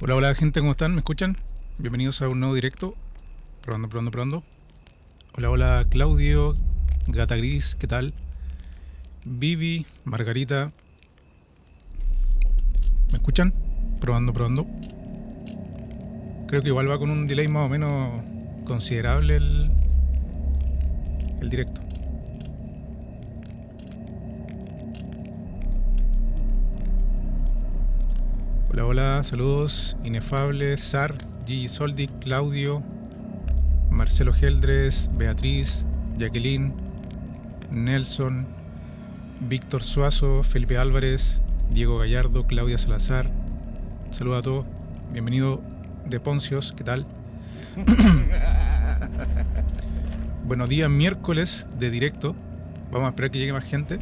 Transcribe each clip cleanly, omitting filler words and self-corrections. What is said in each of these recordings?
Hola, hola gente, ¿cómo están? ¿Me escuchan? Bienvenidos a un nuevo directo. Probando. Hola, hola Claudio, Gata Gris, ¿qué tal? Vivi, Margarita. ¿Me escuchan? Probando. Creo que igual va con un delay más o menos considerable el directo. Hola, hola, saludos. Inefable, Sar, Gigi Soldi, Claudio, Marcelo Geldres, Beatriz, Jacqueline, Nelson, Víctor Suazo, Felipe Álvarez, Diego Gallardo, Claudia Salazar. Saludos a todos. Bienvenido de Poncios, ¿qué tal? Buenos días, miércoles de directo. Vamos a esperar que llegue más gente.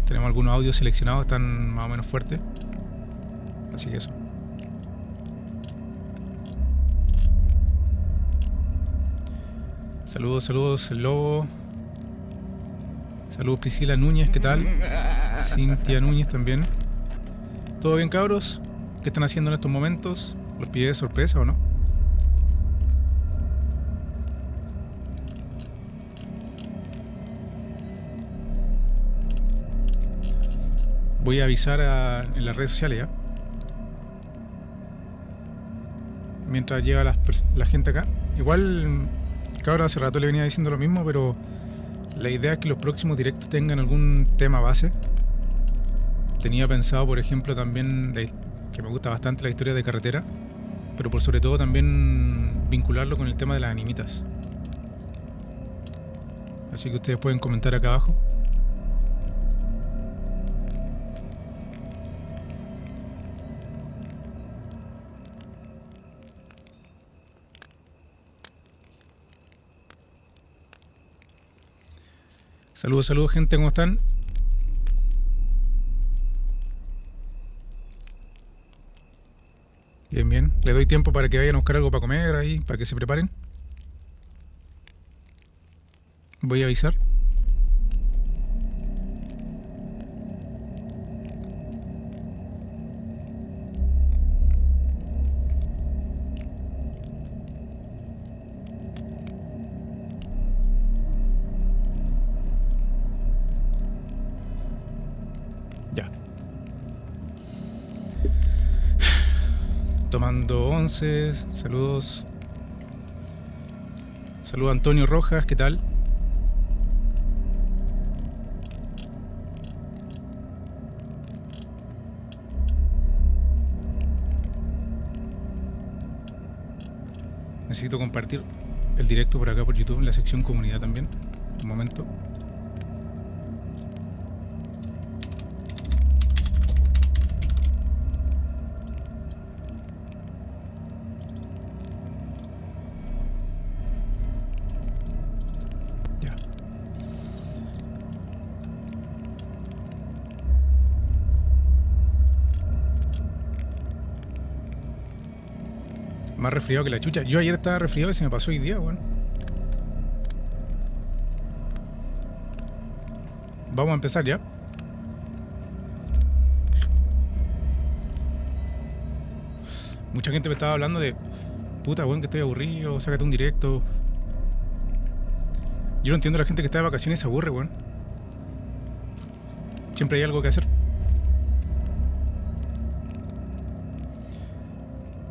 Tenemos algunos audios seleccionados, están más o menos fuertes. Así que eso. Saludos, el Lobo. Saludos, Priscila Núñez, ¿qué tal? Cintia Núñez también. ¿Todo bien, cabros? ¿Qué están haciendo en estos momentos? ¿Los pillé de sorpresa o no? Voy a avisar en las redes sociales ya. Mientras llega la gente acá. Igual, cabros, hace rato le venía diciendo lo mismo, pero la idea es que los próximos directos tengan algún tema base. Tenía pensado, por ejemplo, también que me gusta bastante la historia de carretera, pero por sobre todo también vincularlo con el tema de las animitas. Así que ustedes pueden comentar acá abajo. Saludos gente, ¿cómo están? Bien. Le doy tiempo para que vayan a buscar algo para comer ahí, para que se preparen. Voy a avisar. Ya. Tomando 11. Saludos. Saludos a Antonio Rojas, ¿qué tal? Necesito compartir el directo por acá por YouTube en la sección comunidad también. Un momento. Ya. Más resfriado que la chucha. Yo ayer estaba resfriado y se me pasó hoy día, weón. Vamos a empezar ya. Mucha gente me estaba hablando de puta, weón, que estoy aburrido, sácate un directo. Yo no entiendo a la gente que está de vacaciones y se aburre, weón. Siempre hay algo que hacer.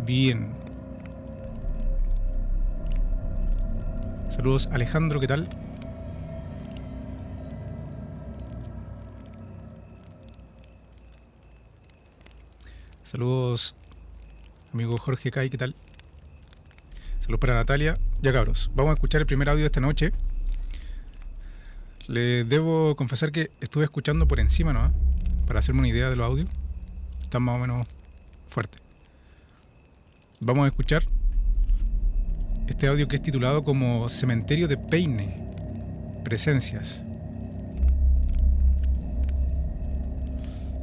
Bien. Saludos, Alejandro, ¿qué tal? Saludos, amigo Jorge Kai, ¿qué tal? Saludos para Natalia. Ya, cabros, vamos a escuchar el primer audio de esta noche. Les debo confesar que estuve escuchando por encima, ¿no? Para hacerme una idea de los audios. Están más o menos fuertes. Vamos a escuchar este audio que es titulado como Cementerio de Peine. Presencias.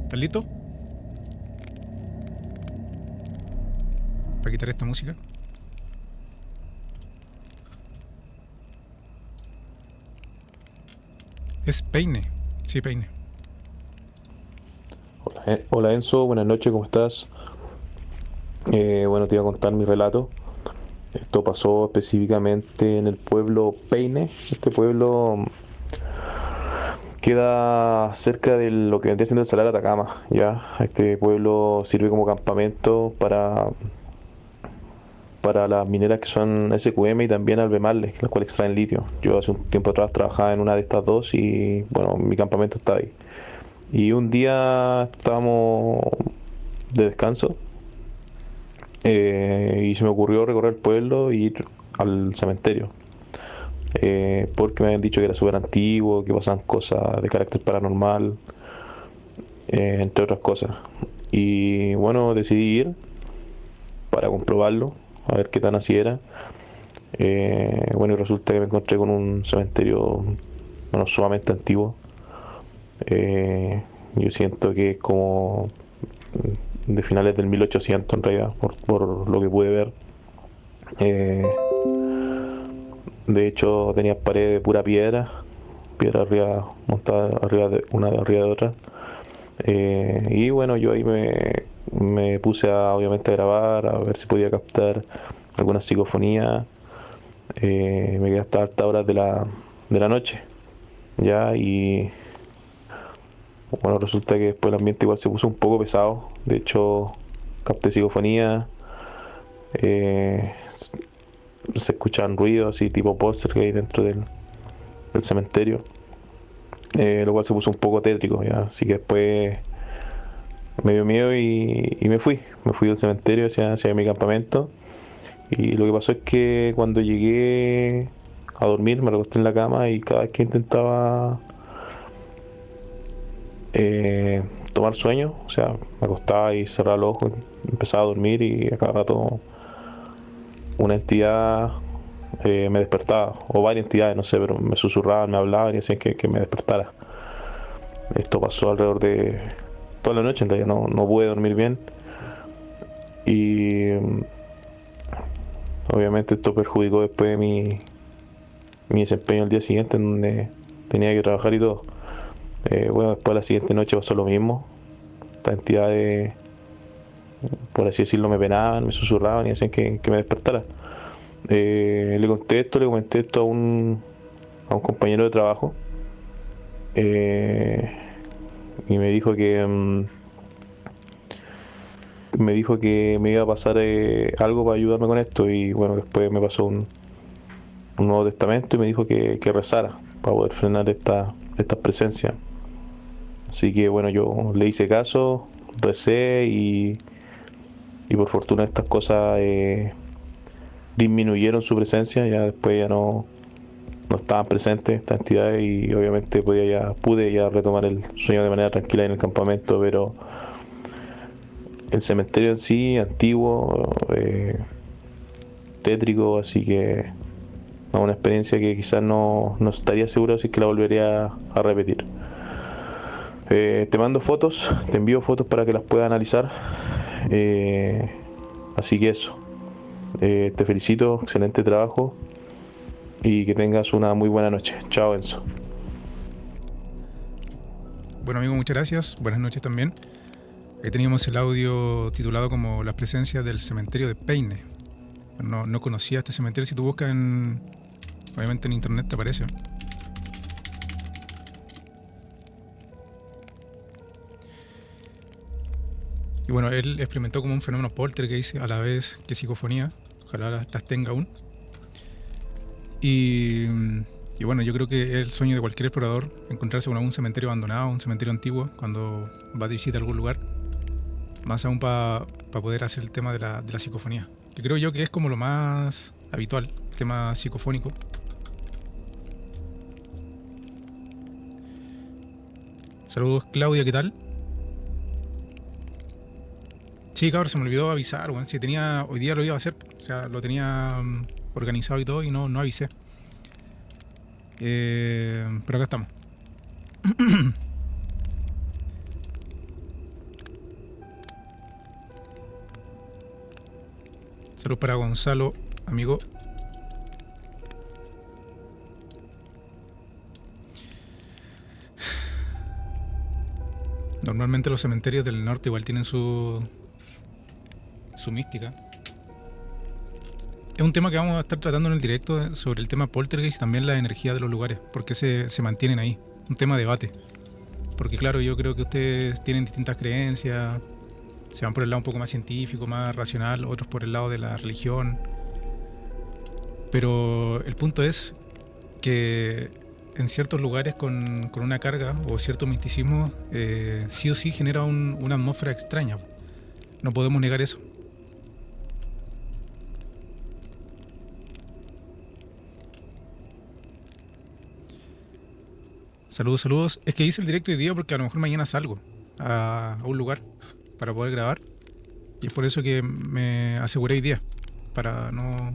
¿Estás listo? Para quitar esta música. Es Peine. Sí, Peine. Hola Hola Enzo, buenas noches, ¿cómo estás? Bueno, te iba a contar mi relato. Esto pasó específicamente en el pueblo Peine. Este pueblo queda cerca de lo que vendría siendo el Salar Atacama, ¿ya? Este pueblo sirve como campamento para las mineras que son SQM y también Albemarle, las cuales extraen litio. Yo hace un tiempo atrás trabajaba en una de estas dos y, bueno, mi campamento está ahí. Y un día estábamos de descanso y se me ocurrió recorrer el pueblo e ir al cementerio. Porque me habían dicho que era súper antiguo, que pasaban cosas de carácter paranormal, entre otras cosas. Y bueno, decidí ir para comprobarlo, a ver qué tan así era. Bueno, y resulta que me encontré con un cementerio, bueno, sumamente antiguo. Yo siento que es como de finales del 1800 en realidad, por lo que pude ver. Eh, De hecho, tenía paredes de pura piedra, piedra arriba, montada arriba de una de arriba de otra. Y bueno, yo ahí me puse a obviamente a grabar, a ver si podía captar alguna psicofonía. Me quedé hasta altas horas de la noche, ya, y bueno, resulta que después el ambiente igual se puso un poco pesado. De hecho, capté psicofonía, eh, se escuchaban ruidos así tipo póster que hay dentro del cementerio. Lo cual se puso un poco tétrico, ya. Así que después me dio miedo y me fui del cementerio hacia mi campamento. Y lo que pasó es que cuando llegué a dormir me recosté en la cama y cada vez que intentaba eh, tomar sueño, o sea, me acostaba y cerraba los ojos, empezaba a dormir y a cada rato una entidad me despertaba, o varias entidades, no sé, pero me susurraban, me hablaban y hacían que me despertara. Esto pasó alrededor de toda la noche, en realidad no pude dormir bien y obviamente esto perjudicó después mi desempeño al día siguiente, en donde tenía que trabajar y todo. Bueno, después la siguiente noche pasó lo mismo. Estas entidades, por así decirlo, me penaban, me susurraban y hacían que me despertara. Le comenté esto a un compañero de trabajo eh, y me dijo que me iba a pasar algo para ayudarme con esto y bueno, después me pasó un Nuevo Testamento y me dijo que rezara para poder frenar esta presencia. Así que bueno, yo le hice caso, recé y por fortuna estas cosas disminuyeron su presencia, ya después ya no estaban presentes estas entidades y obviamente pude ya retomar el sueño de manera tranquila en el campamento, pero el cementerio en sí, antiguo, tétrico, así que no, una experiencia que quizás no estaría seguro si es que la volvería a repetir. Te mando fotos, te envío fotos para que las puedas analizar. Eh, Así que eso. Te felicito, excelente trabajo y que tengas una muy buena noche. Chao, Enzo. Bueno, amigo, muchas gracias. Buenas noches también. Ahí teníamos el audio titulado como Las presencias del cementerio de Peine. No conocía este cementerio. Si tú buscas obviamente en internet te aparece. Y bueno, él experimentó como un fenómeno poltergeist a la vez que psicofonía. Ojalá las tenga aún. Y bueno, yo creo que es el sueño de cualquier explorador encontrarse con algún cementerio abandonado, un cementerio antiguo, cuando va de visita a algún lugar. Más aún para poder hacer el tema de la psicofonía. Que creo yo que es como lo más habitual, el tema psicofónico. Saludos, Claudia, ¿qué tal? Sí, cabrón, se me olvidó avisar, bueno, si tenía, hoy día lo iba a hacer, o sea, lo tenía organizado y todo y no avisé. Pero acá estamos. Saludos para Gonzalo, amigo. Normalmente los cementerios del norte igual tienen su mística. Es un tema que vamos a estar tratando en el directo sobre el tema poltergeist y también la energía de los lugares, por qué se mantienen ahí. Un tema de debate. Porque claro, yo creo que ustedes tienen distintas creencias, se van por el lado un poco más científico, más racional, otros por el lado de la religión. Pero el punto es que en ciertos lugares con una carga o cierto misticismo, sí o sí genera una atmósfera extraña. No podemos negar eso. Saludos, saludos. Es que hice el directo hoy día porque a lo mejor mañana salgo a un lugar para poder grabar. Y es por eso que me aseguré hoy día, para no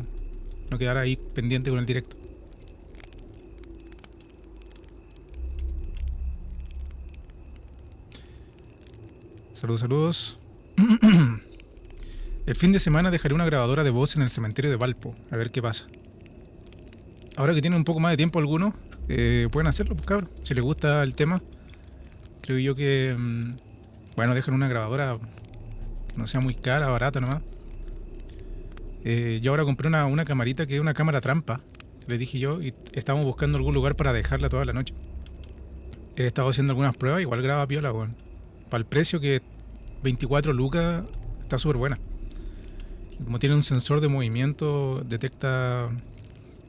quedar ahí pendiente con el directo. Saludos, saludos. El fin de semana dejaré una grabadora de voz en el cementerio de Valpo, a ver qué pasa. Ahora que tienen un poco más de tiempo algunos, pueden hacerlo, pues cabros. Si les gusta el tema, creo yo que, bueno, dejan una grabadora que no sea muy cara, barata nomás. Yo ahora compré una camarita que es una cámara trampa, les dije yo, y estamos buscando algún lugar para dejarla toda la noche. He estado haciendo algunas pruebas, igual graba piola, bueno. Para el precio que 24 lucas, está súper buena. Como tiene un sensor de movimiento, detecta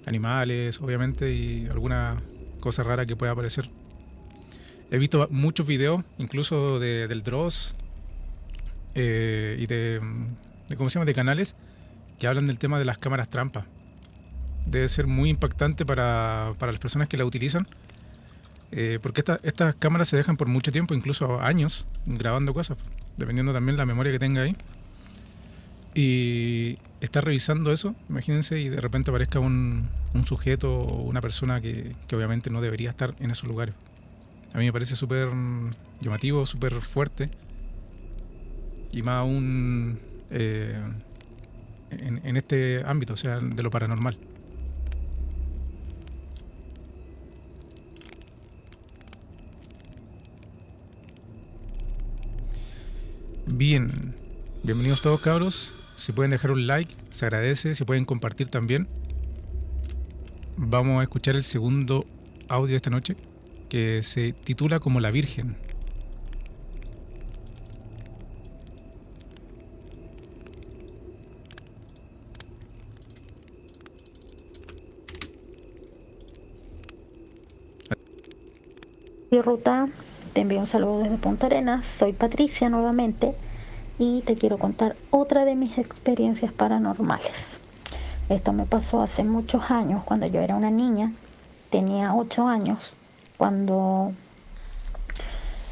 animales, obviamente, y alguna cosa rara que pueda aparecer. He visto muchos videos, incluso del Dross y de ¿cómo se llama? De canales que hablan del tema de las cámaras trampa. Debe ser muy impactante para las personas que la utilizan, porque estas cámaras se dejan por mucho tiempo, incluso años, grabando cosas, dependiendo también la memoria que tenga ahí. Y estar revisando eso, imagínense, y de repente aparezca un sujeto o una persona que obviamente no debería estar en esos lugares. A mí me parece súper llamativo, súper fuerte, y más aún en este ámbito, o sea, de lo paranormal. Bien, bienvenidos todos, cabros. Si pueden dejar un like, se agradece. Si pueden compartir también. Vamos a escuchar el segundo audio de esta noche, que se titula como La Virgen. Ruta, te envío un saludo desde Punta Arenas. Soy Patricia nuevamente y te quiero contar otra de mis experiencias paranormales. Esto me pasó hace muchos años, cuando yo era una niña, tenía 8 años, cuando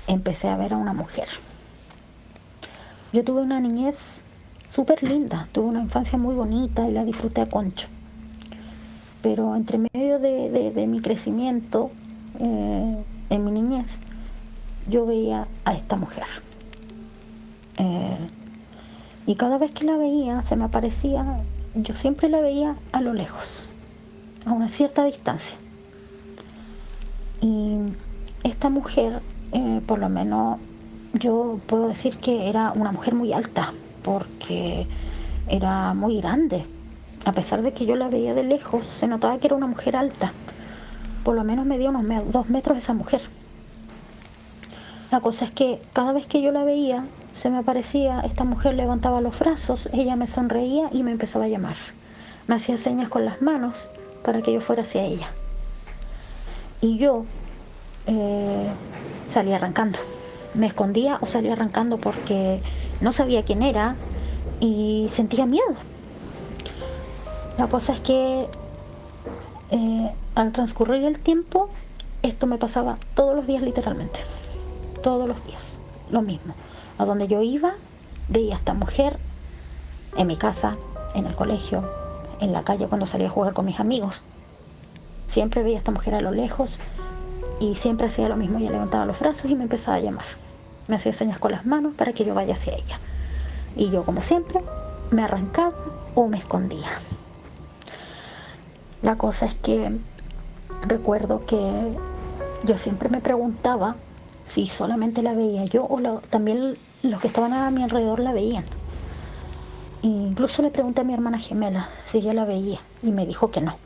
empecé a ver a una mujer. Yo tuve una niñez súper linda, tuve una infancia muy bonita y la disfruté a concho. Pero entre medio de mi crecimiento, en mi niñez, yo veía a esta mujer. Y cada vez que la veía, se me aparecía, yo siempre la veía a lo lejos, a una cierta distancia. Y esta mujer, por lo menos yo puedo decir que era una mujer muy alta, porque era muy grande. A pesar de que yo la veía de lejos, se notaba que era una mujer alta. Por lo menos medía unos 2 metros esa mujer. La cosa es que cada vez que yo la veía, se me aparecía, esta mujer levantaba los brazos, ella me sonreía y me empezaba a llamar. Me hacía señas con las manos para que yo fuera hacia ella. Y yo salía arrancando. Me escondía o salía arrancando porque no sabía quién era y sentía miedo. La cosa es que al transcurrir el tiempo, esto me pasaba todos los días, literalmente. Todos los días, lo mismo. A donde yo iba, veía a esta mujer, en mi casa, en el colegio, en la calle cuando salía a jugar con mis amigos. Siempre veía a esta mujer a lo lejos y siempre hacía lo mismo. Ella levantaba los brazos y me empezaba a llamar. Me hacía señas con las manos para que yo vaya hacia ella. Y yo, como siempre, me arrancaba o me escondía. La cosa es que recuerdo que yo siempre me preguntaba si solamente la veía yo o también los que estaban a mi alrededor la veían. E incluso le pregunté a mi hermana gemela si ella la veía y me dijo que no.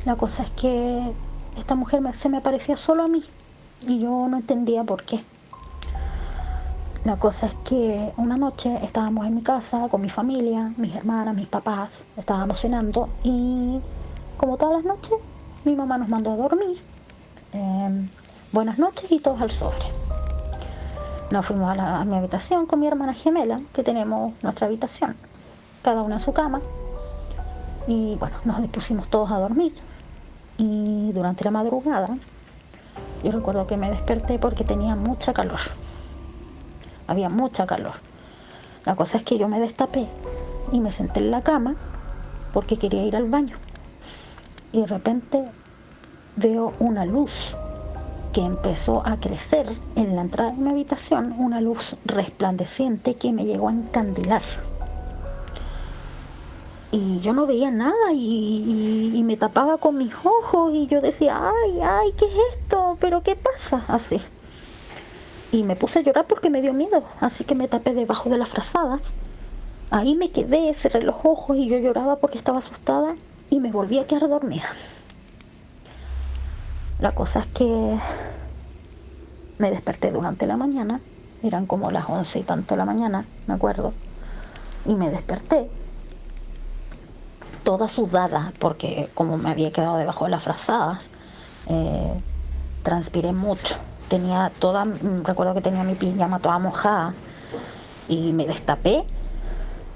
La cosa es que esta mujer se me aparecía solo a mí y yo no entendía por qué. La cosa es que una noche estábamos en mi casa con mi familia, mis hermanas, mis papás, estábamos cenando y como todas las noches mi mamá nos mandó a dormir. Buenas noches y todos al sobre. Nos fuimos a mi habitación con mi hermana gemela, que tenemos nuestra habitación, cada una en su cama. Y bueno, nos dispusimos todos a dormir. Y durante la madrugada, yo recuerdo que me desperté porque tenía mucha calor. Había mucha calor. La cosa es que yo me destapé y me senté en la cama porque quería ir al baño. Y de repente veo una luz que empezó a crecer en la entrada de mi habitación, una luz resplandeciente que me llegó a encandilar. Y yo no veía nada y me tapaba con mis ojos y yo decía, ay, ¿qué es esto? ¿Pero qué pasa? Así. Y me puse a llorar porque me dio miedo, así que me tapé debajo de las frazadas. Ahí me quedé, cerré los ojos y yo lloraba porque estaba asustada y me volví a quedar dormida. La cosa es que me desperté durante la mañana, eran como las 11 y tanto de la mañana, me acuerdo, y me desperté toda sudada porque como me había quedado debajo de las frazadas, transpiré mucho. Recuerdo que tenía mi pijama toda mojada y me destapé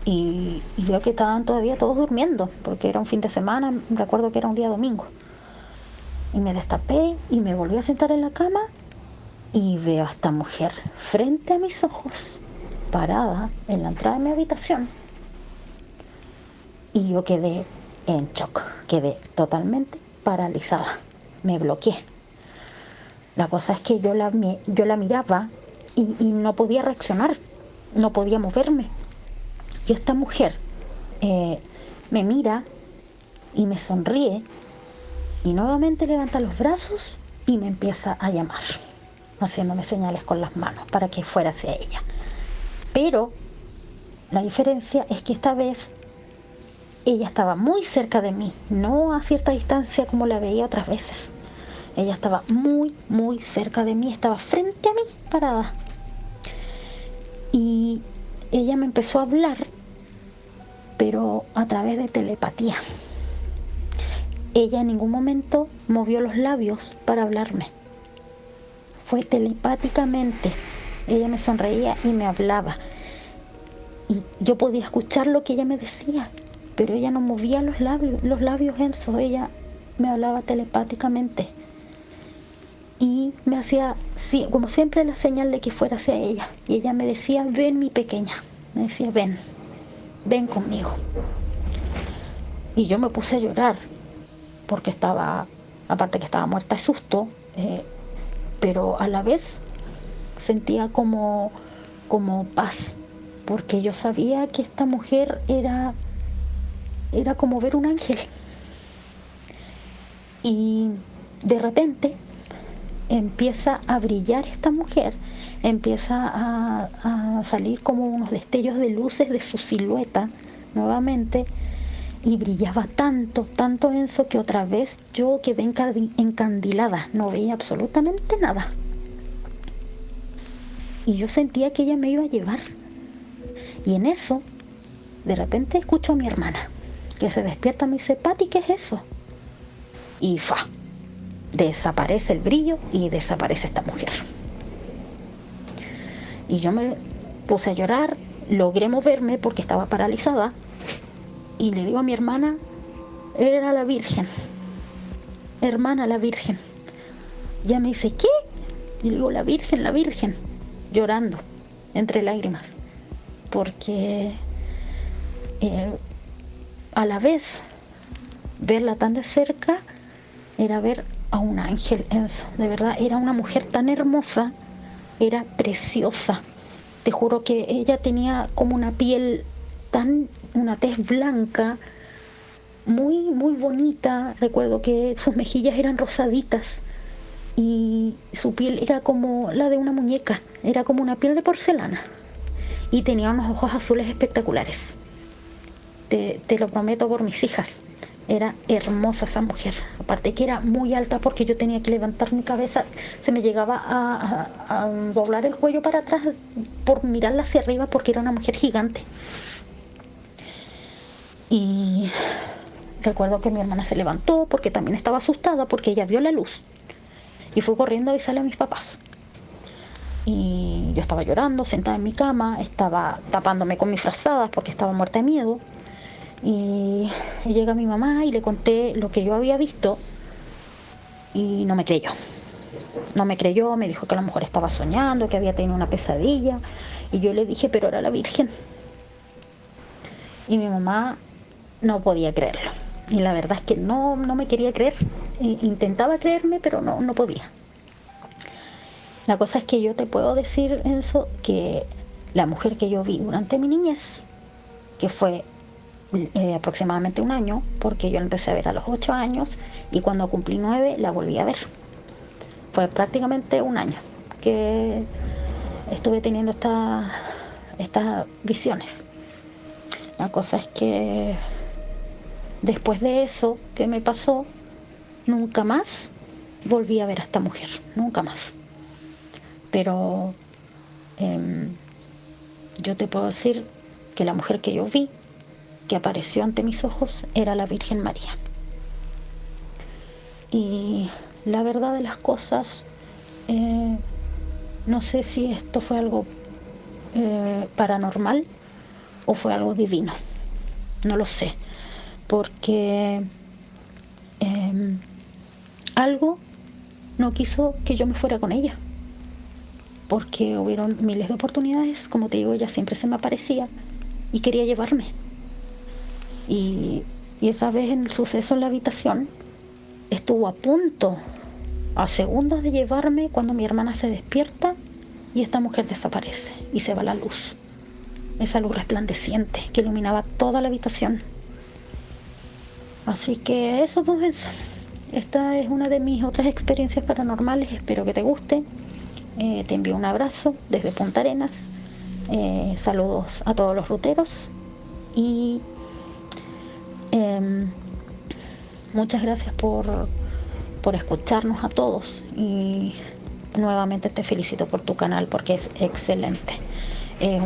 y veo que estaban todavía todos durmiendo porque era un fin de semana, recuerdo que era un día domingo. Y me destapé y me volví a sentar en la cama y veo a esta mujer frente a mis ojos, parada en la entrada de mi habitación. Y yo quedé en shock, quedé totalmente paralizada, me bloqueé. La cosa es que yo la miraba y no podía reaccionar, no podía moverme. Y esta mujer me mira y me sonríe y nuevamente levanta los brazos y me empieza a llamar, haciéndome señales con las manos para que fuera hacia ella. Pero la diferencia es que esta vez ella estaba muy cerca de mí, no a cierta distancia como la veía otras veces. Ella estaba muy, muy cerca de mí, estaba frente a mí, parada. Y ella me empezó a hablar, pero a través de telepatía. Ella en ningún momento movió los labios para hablarme. Fue telepáticamente. Ella me sonreía y me hablaba. Y yo podía escuchar lo que ella me decía, pero ella no movía los labios, Enzo. Ella me hablaba telepáticamente. Y me hacía, sí, como siempre, la señal de que fuera hacia ella. Y ella me decía, ven mi pequeña. Me decía, ven conmigo. Y yo me puse a llorar, porque aparte que estaba muerta de susto, pero a la vez sentía como paz, porque yo sabía que esta mujer era como ver un ángel. Y de repente empieza a brillar esta mujer, empieza a salir como unos destellos de luces de su silueta nuevamente, y brillaba tanto Enzo, que otra vez yo quedé encandilada, no veía absolutamente nada. Y yo sentía que ella me iba a llevar. Y en eso, de repente escucho a mi hermana, que se despierta y me dice, Pati, ¿qué es eso? Y desaparece el brillo y desaparece esta mujer. Y yo me puse a llorar, logré moverme porque estaba paralizada y le digo a mi hermana, era la Virgen, hermana, la Virgen. Ella me dice, ¿qué? Y le digo, la Virgen, llorando entre lágrimas, porque a la vez verla tan de cerca era ver a un ángel, Enzo. De verdad, era una mujer tan hermosa, era preciosa. Te juro que ella tenía como una piel una tez blanca, muy, muy bonita. Recuerdo que sus mejillas eran rosaditas y su piel era como la de una muñeca, era como una piel de porcelana y tenía unos ojos azules espectaculares. Te lo prometo por mis hijas. Era hermosa esa mujer. Aparte que era muy alta porque yo tenía que levantar mi cabeza. Se me llegaba a doblar el cuello para atrás por mirarla hacia arriba porque era una mujer gigante. Y recuerdo que mi hermana se levantó porque también estaba asustada porque ella vio la luz. Y fue corriendo a avisarle a mis papás. Y yo estaba llorando, sentada en mi cama, estaba tapándome con mis frazadas porque estaba muerta de miedo. Y llega mi mamá y le conté lo que yo había visto y no me creyó. No me creyó, me dijo que a lo mejor estaba soñando, que había tenido una pesadilla. Y yo le dije, pero era la Virgen. Y mi mamá no podía creerlo. Y la verdad es que no me quería creer. Intentaba creerme, pero no podía. La cosa es que yo te puedo decir, Enzo, que la mujer que yo vi durante mi niñez, que fue aproximadamente un año, porque yo la empecé a ver a los 8 años y cuando cumplí 9 la volví a ver. Fue prácticamente un año que estuve teniendo estas visiones. La cosa es que después de eso que me pasó, nunca más volví a ver a esta mujer, nunca más. Pero yo te puedo decir que la mujer que yo vi, que apareció ante mis ojos, era la Virgen María. Y la verdad de las cosas, no sé si esto fue algo paranormal o fue algo divino. No lo sé, porque algo no quiso que yo me fuera con ella. Porque hubieron miles de oportunidades, como te digo, ella siempre se me aparecía y quería llevarme. Y esa vez en el suceso en la habitación estuvo a punto, a segundos de llevarme cuando mi hermana se despierta y esta mujer desaparece y se va la luz. Esa luz resplandeciente que iluminaba toda la habitación. Así que eso, pues, esta es una de mis otras experiencias paranormales. Espero que te guste. Te envío un abrazo desde Punta Arenas. Saludos a todos los ruteros y muchas gracias por escucharnos a todos y nuevamente te felicito por tu canal porque es excelente. Es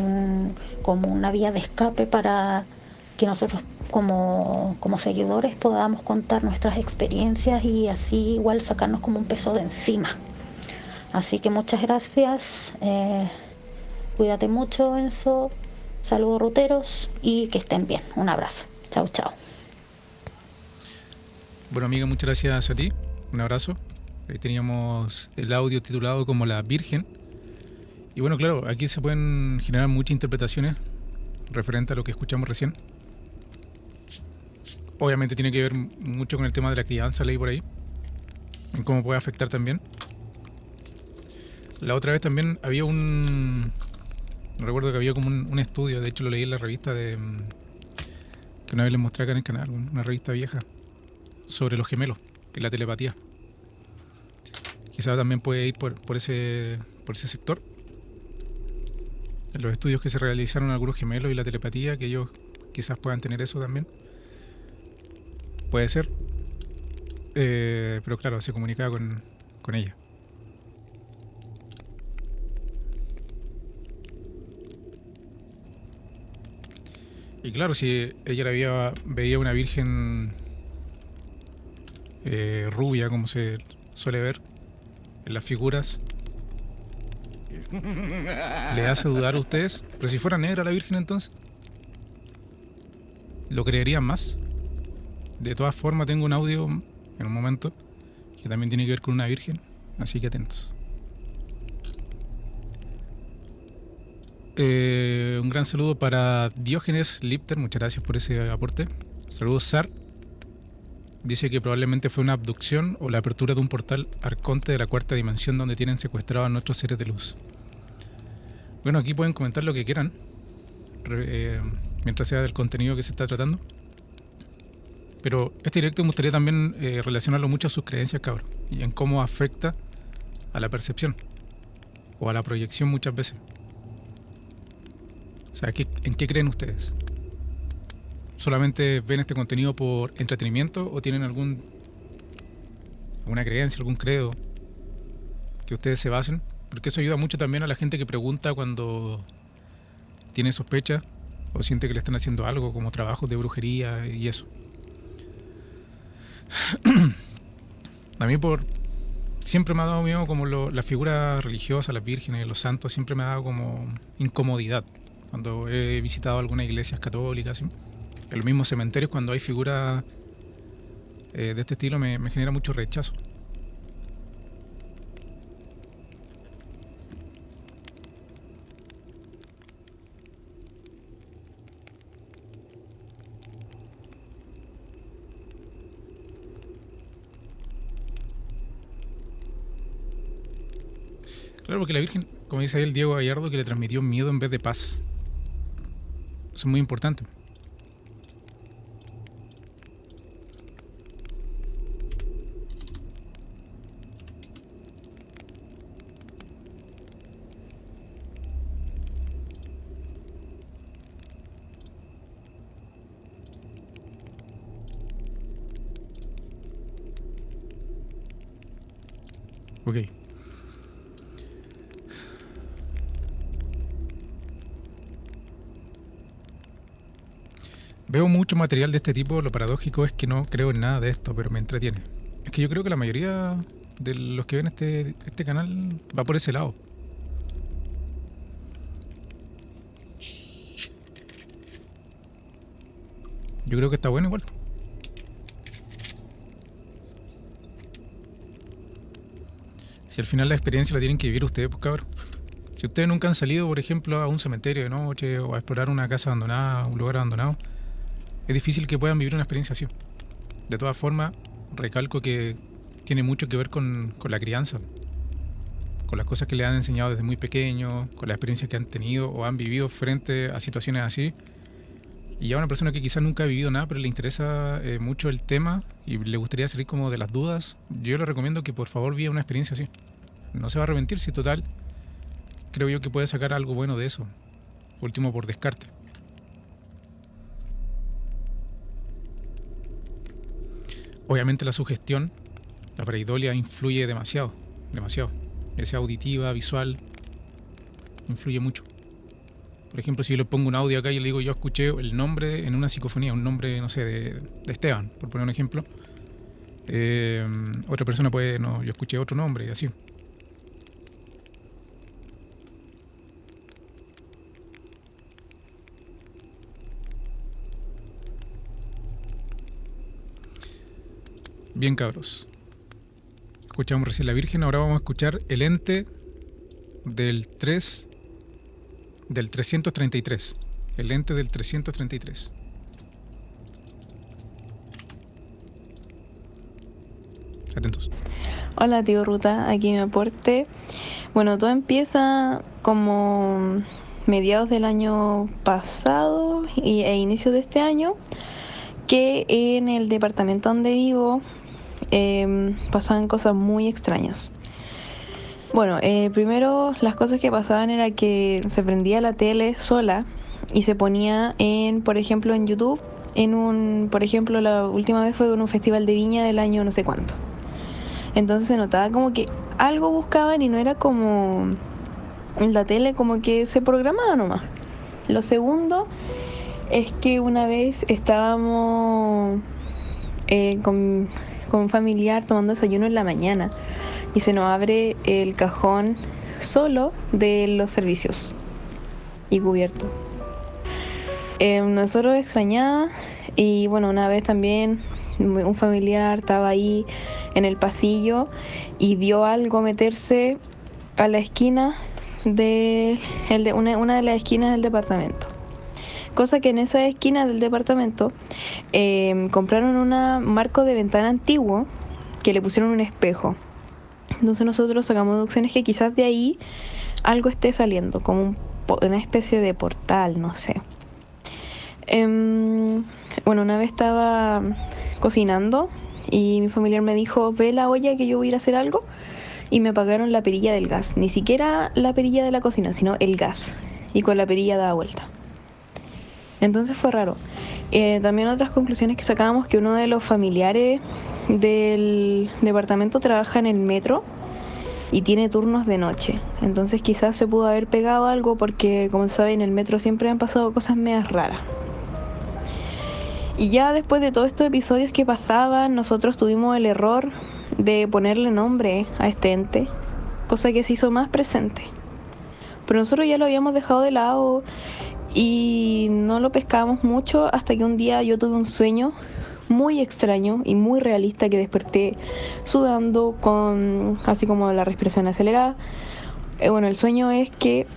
como una vía de escape para que nosotros como seguidores podamos contar nuestras experiencias y así igual sacarnos como un peso de encima. Así que muchas gracias, cuídate mucho, Enzo, saludos ruteros y que estén bien. Un abrazo, chao, chao. Bueno, amiga, muchas gracias a ti, un abrazo. Ahí teníamos el audio titulado como La Virgen. Y bueno, claro, aquí se pueden generar muchas interpretaciones referente a lo que escuchamos recién. Obviamente tiene que ver mucho con el tema de la crianza, leí por ahí, en cómo puede afectar también. La otra vez también había recuerdo que había como un estudio, de hecho lo leí en la revista que una vez les mostré acá en el canal, una revista vieja, sobre los gemelos y la telepatía. Quizás también puede ir por ese sector. En los estudios que se realizaron algunos gemelos y la telepatía, que ellos quizás puedan tener eso también. Puede ser. Pero claro, se comunicaba con ella. Y claro, si ella veía una virgen rubia, como se suele ver en las figuras, ¿le hace dudar a ustedes? Pero si fuera negra la virgen, entonces, ¿lo creerían más? De todas formas, tengo un audio en un momento que también tiene que ver con una virgen, así que atentos. Un gran saludo para Diógenes Lipter, muchas gracias por ese aporte. Saludos, Sar. Dice que probablemente fue una abducción o la apertura de un portal arconte de la cuarta dimensión donde tienen secuestrados a nuestros seres de luz. Bueno, aquí pueden comentar lo que quieran, mientras sea del contenido que se está tratando. Pero este directo me gustaría también relacionarlo mucho a sus creencias, cabros, y en cómo afecta a la percepción o a la proyección muchas veces. O sea, ¿en qué creen ustedes? ¿Solamente ven este contenido por entretenimiento o tienen alguna creencia, algún credo que ustedes se basen? Porque eso ayuda mucho también a la gente que pregunta cuando tiene sospecha o siente que le están haciendo algo, como trabajos de brujería y eso. A mí siempre me ha dado miedo como las figuras religiosas, las vírgenes, los santos, siempre me ha dado como incomodidad cuando he visitado algunas iglesias católicas, ¿sí? En los mismos cementerios, cuando hay figuras de este estilo, me genera mucho rechazo. Claro, porque la Virgen, como dice ahí el Diego Gallardo, que le transmitió miedo en vez de paz. Eso es muy importante. Ok. Veo mucho material de este tipo. Lo paradójico es que no creo en nada de esto, pero me entretiene. Es que yo creo que la mayoría de los que ven este canal va por ese lado. Yo creo que está bueno igual. Si al final la experiencia la tienen que vivir ustedes, pues cabrón. Si ustedes nunca han salido, por ejemplo, a un cementerio de noche o a explorar una casa abandonada, un lugar abandonado, es difícil que puedan vivir una experiencia así. De todas formas, recalco que tiene mucho que ver con la crianza, con las cosas que le han enseñado desde muy pequeño, con las experiencias que han tenido o han vivido frente a situaciones así. Y a una persona que quizás nunca ha vivido nada, pero le interesa mucho el tema y le gustaría salir como de las dudas, yo le recomiendo que por favor viva una experiencia así. No se va a arrepentir, si total, creo yo que puede sacar algo bueno de eso. Último, por descarte. Obviamente la sugestión, la pareidolia influye demasiado, ya sea auditiva, visual, influye mucho. Por ejemplo, si yo le pongo un audio acá y le digo yo escuché el nombre en una psicofonía, un nombre, no sé, de Esteban, por poner un ejemplo, otra persona puede, no, yo escuché otro nombre y así. Bien, cabros. Escuchamos recién la Virgen, ahora vamos a escuchar el ente del 333. El ente del 333. Atentos. Hola, tío Ruta, aquí me aporte. Bueno, todo empieza como mediados del año pasado e inicio de este año, que en el departamento donde vivo pasaban cosas muy extrañas. Bueno, primero las cosas que pasaban era que se prendía la tele sola y se ponía por ejemplo, en YouTube, por ejemplo, la última vez fue en un festival de Viña del año no sé cuánto. Entonces se notaba como que algo buscaban y no era como en la tele, como que se programaba nomás. Lo segundo es que una vez estábamos con un familiar tomando desayuno en la mañana y se nos abre el cajón solo de los servicios y cubierto. Nosotros extrañada, y bueno, una vez también un familiar estaba ahí en el pasillo y vio algo meterse a la esquina una de las esquinas del departamento. Cosa que en esa esquina del departamento compraron un marco de ventana antiguo que le pusieron un espejo. Entonces nosotros sacamos deducciones que quizás de ahí algo esté saliendo, como una especie de portal, no sé. Bueno, una vez estaba cocinando y mi familiar me dijo, ve la olla que yo voy a ir a hacer algo. y me apagaron la perilla del gas. Ni siquiera la perilla de la cocina, sino el gas. Y con la perilla daba vuelta. Entonces fue raro. También otras conclusiones que sacábamos, que uno de los familiares del departamento trabaja en el metro y tiene turnos de noche. Entonces quizás se pudo haber pegado algo porque, como se sabe, en el metro siempre han pasado cosas medias raras. Y ya después de todos estos episodios que pasaban, nosotros tuvimos el error de ponerle nombre a este ente, cosa que se hizo más presente. Pero nosotros ya lo habíamos dejado de lado y no lo pescábamos mucho hasta que un día yo tuve un sueño muy extraño y muy realista, que desperté sudando, con así como la respiración acelerada. Bueno, el sueño es que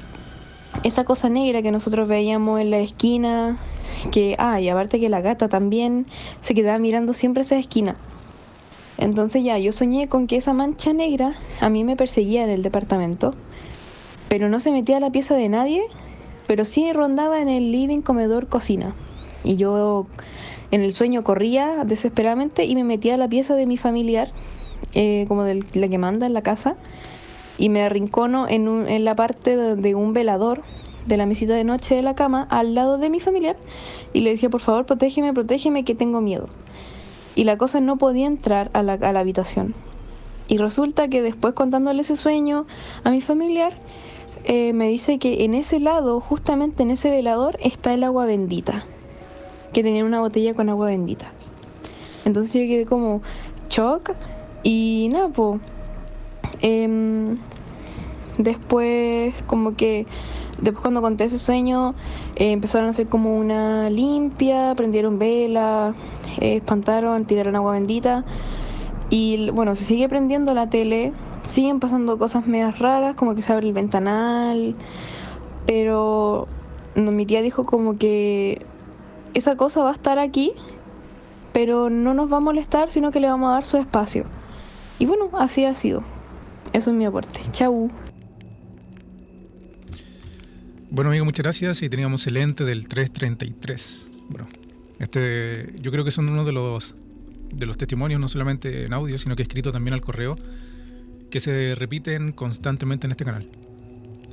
esa cosa negra que nosotros veíamos en la esquina, y aparte que la gata también se quedaba mirando siempre esa esquina. Entonces yo soñé con que esa mancha negra a mí me perseguía en el departamento, pero no se metía a la pieza de nadie, pero sí rondaba en el living, comedor, cocina. Y yo en el sueño corría desesperadamente y me metía a la pieza de mi familiar, como de la que manda en la casa, y me arrincono en la parte de un velador de la mesita de noche de la cama al lado de mi familiar, y le decía: por favor, protégeme, que tengo miedo. Y la cosa no podía entrar a la habitación. Y resulta que después, contándole ese sueño a mi familiar, me dice que en ese lado, justamente en ese velador, está el agua bendita, que tenía una botella con agua bendita. Entonces yo quedé como shock y nada, pues después cuando conté ese sueño, empezaron a hacer como una limpia, prendieron vela, espantaron, tiraron agua bendita. Y bueno, se sigue prendiendo la tele, siguen pasando cosas medias raras, como que se abre el ventanal. Pero mi tía dijo como que esa cosa va a estar aquí, pero no nos va a molestar, sino que le vamos a dar su espacio. Y bueno, así ha sido. Eso es mi aporte. Chau. Bueno, amigo, muchas gracias. Y teníamos el ente del 333. Bueno, yo creo que son uno de los testimonios, no solamente en audio, sino que escrito también al correo, que se repiten constantemente en este canal.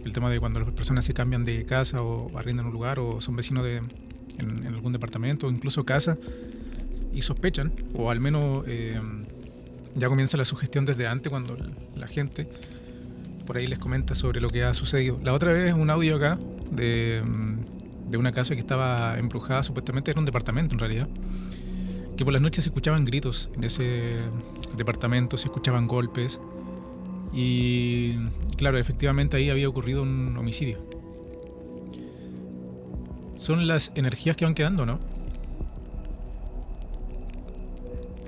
El tema de cuando las personas se cambian de casa o arriendan un lugar o son vecinos en algún departamento o incluso casa y sospechan, o al menos ya comienza la sugestión desde antes, cuando la gente por ahí les comenta sobre lo que ha sucedido. La otra vez un audio acá de una casa que estaba embrujada, supuestamente era un departamento en realidad, que por las noches se escuchaban gritos en ese departamento, se escuchaban golpes y claro, efectivamente ahí había ocurrido un homicidio. Son las energías que van quedando, ¿no?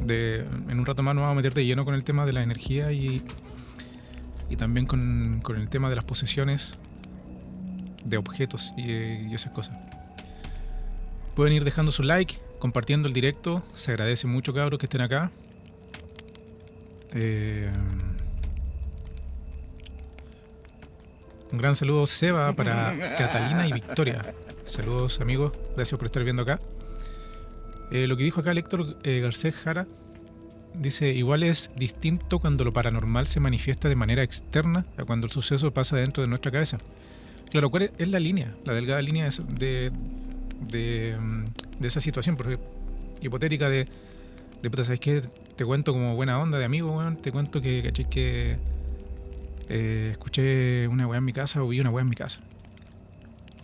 En un rato más nos vamos a meter de lleno con el tema de la energía y también con el tema de las posesiones de objetos y esas cosas. Pueden ir dejando su like, compartiendo el directo, se agradece mucho, cabros, que estén acá. Un gran saludo, Seba, para Catalina y Victoria. Saludos, amigos, gracias por estar viendo acá. Lo que dijo acá el Héctor Garcés Jara, dice: igual es distinto cuando lo paranormal se manifiesta de manera externa a cuando el suceso pasa dentro de nuestra cabeza. Claro, ¿cuál es la línea? La delgada línea de esa situación, porque hipotética de puta, ¿sabes qué? Te cuento como buena onda de amigo, weón. Te cuento que, caché, que escuché una weá en mi casa o vi una weá en mi casa.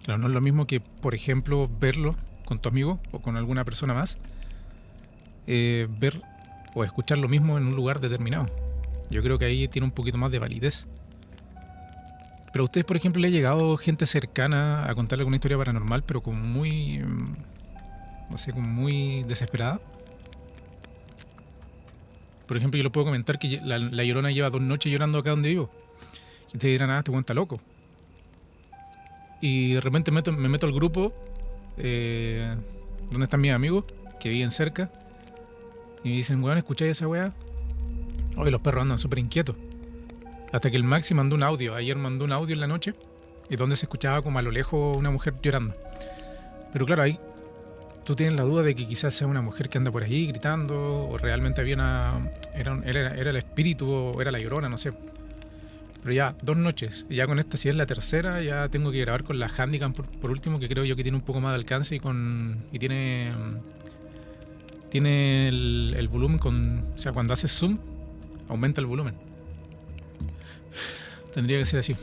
Claro, no es lo mismo que, por ejemplo, verlo con tu amigo o con alguna persona más, ver o escuchar lo mismo en un lugar determinado. Yo creo que ahí tiene un poquito más de validez. Pero a ustedes, por ejemplo, ¿le ha llegado gente cercana a contarle alguna historia paranormal, pero como muy, no sé, como muy desesperada? Por ejemplo, yo les puedo comentar que la Llorona lleva 2 noches llorando acá donde vivo. Y ustedes dirán: este weón está loco. Y de repente me meto al grupo donde están mis amigos que viven cerca y me dicen: weón, ¿escucháis esa weá? Hoy los perros andan súper inquietos. Hasta que el Maxi mandó un audio. Ayer mandó un audio en la noche y donde se escuchaba como a lo lejos una mujer llorando. Pero claro, ahí tú tienes la duda de que quizás sea una mujer que anda por ahí gritando, o realmente había era el espíritu, o era la Llorona, no sé. Pero ya, 2 noches. Y ya con esta, si es la tercera, ya tengo que grabar con la Handycam por último, que creo yo que tiene un poco más de alcance y tiene el volumen o sea, cuando haces zoom, aumenta el volumen. Tendría que ser así.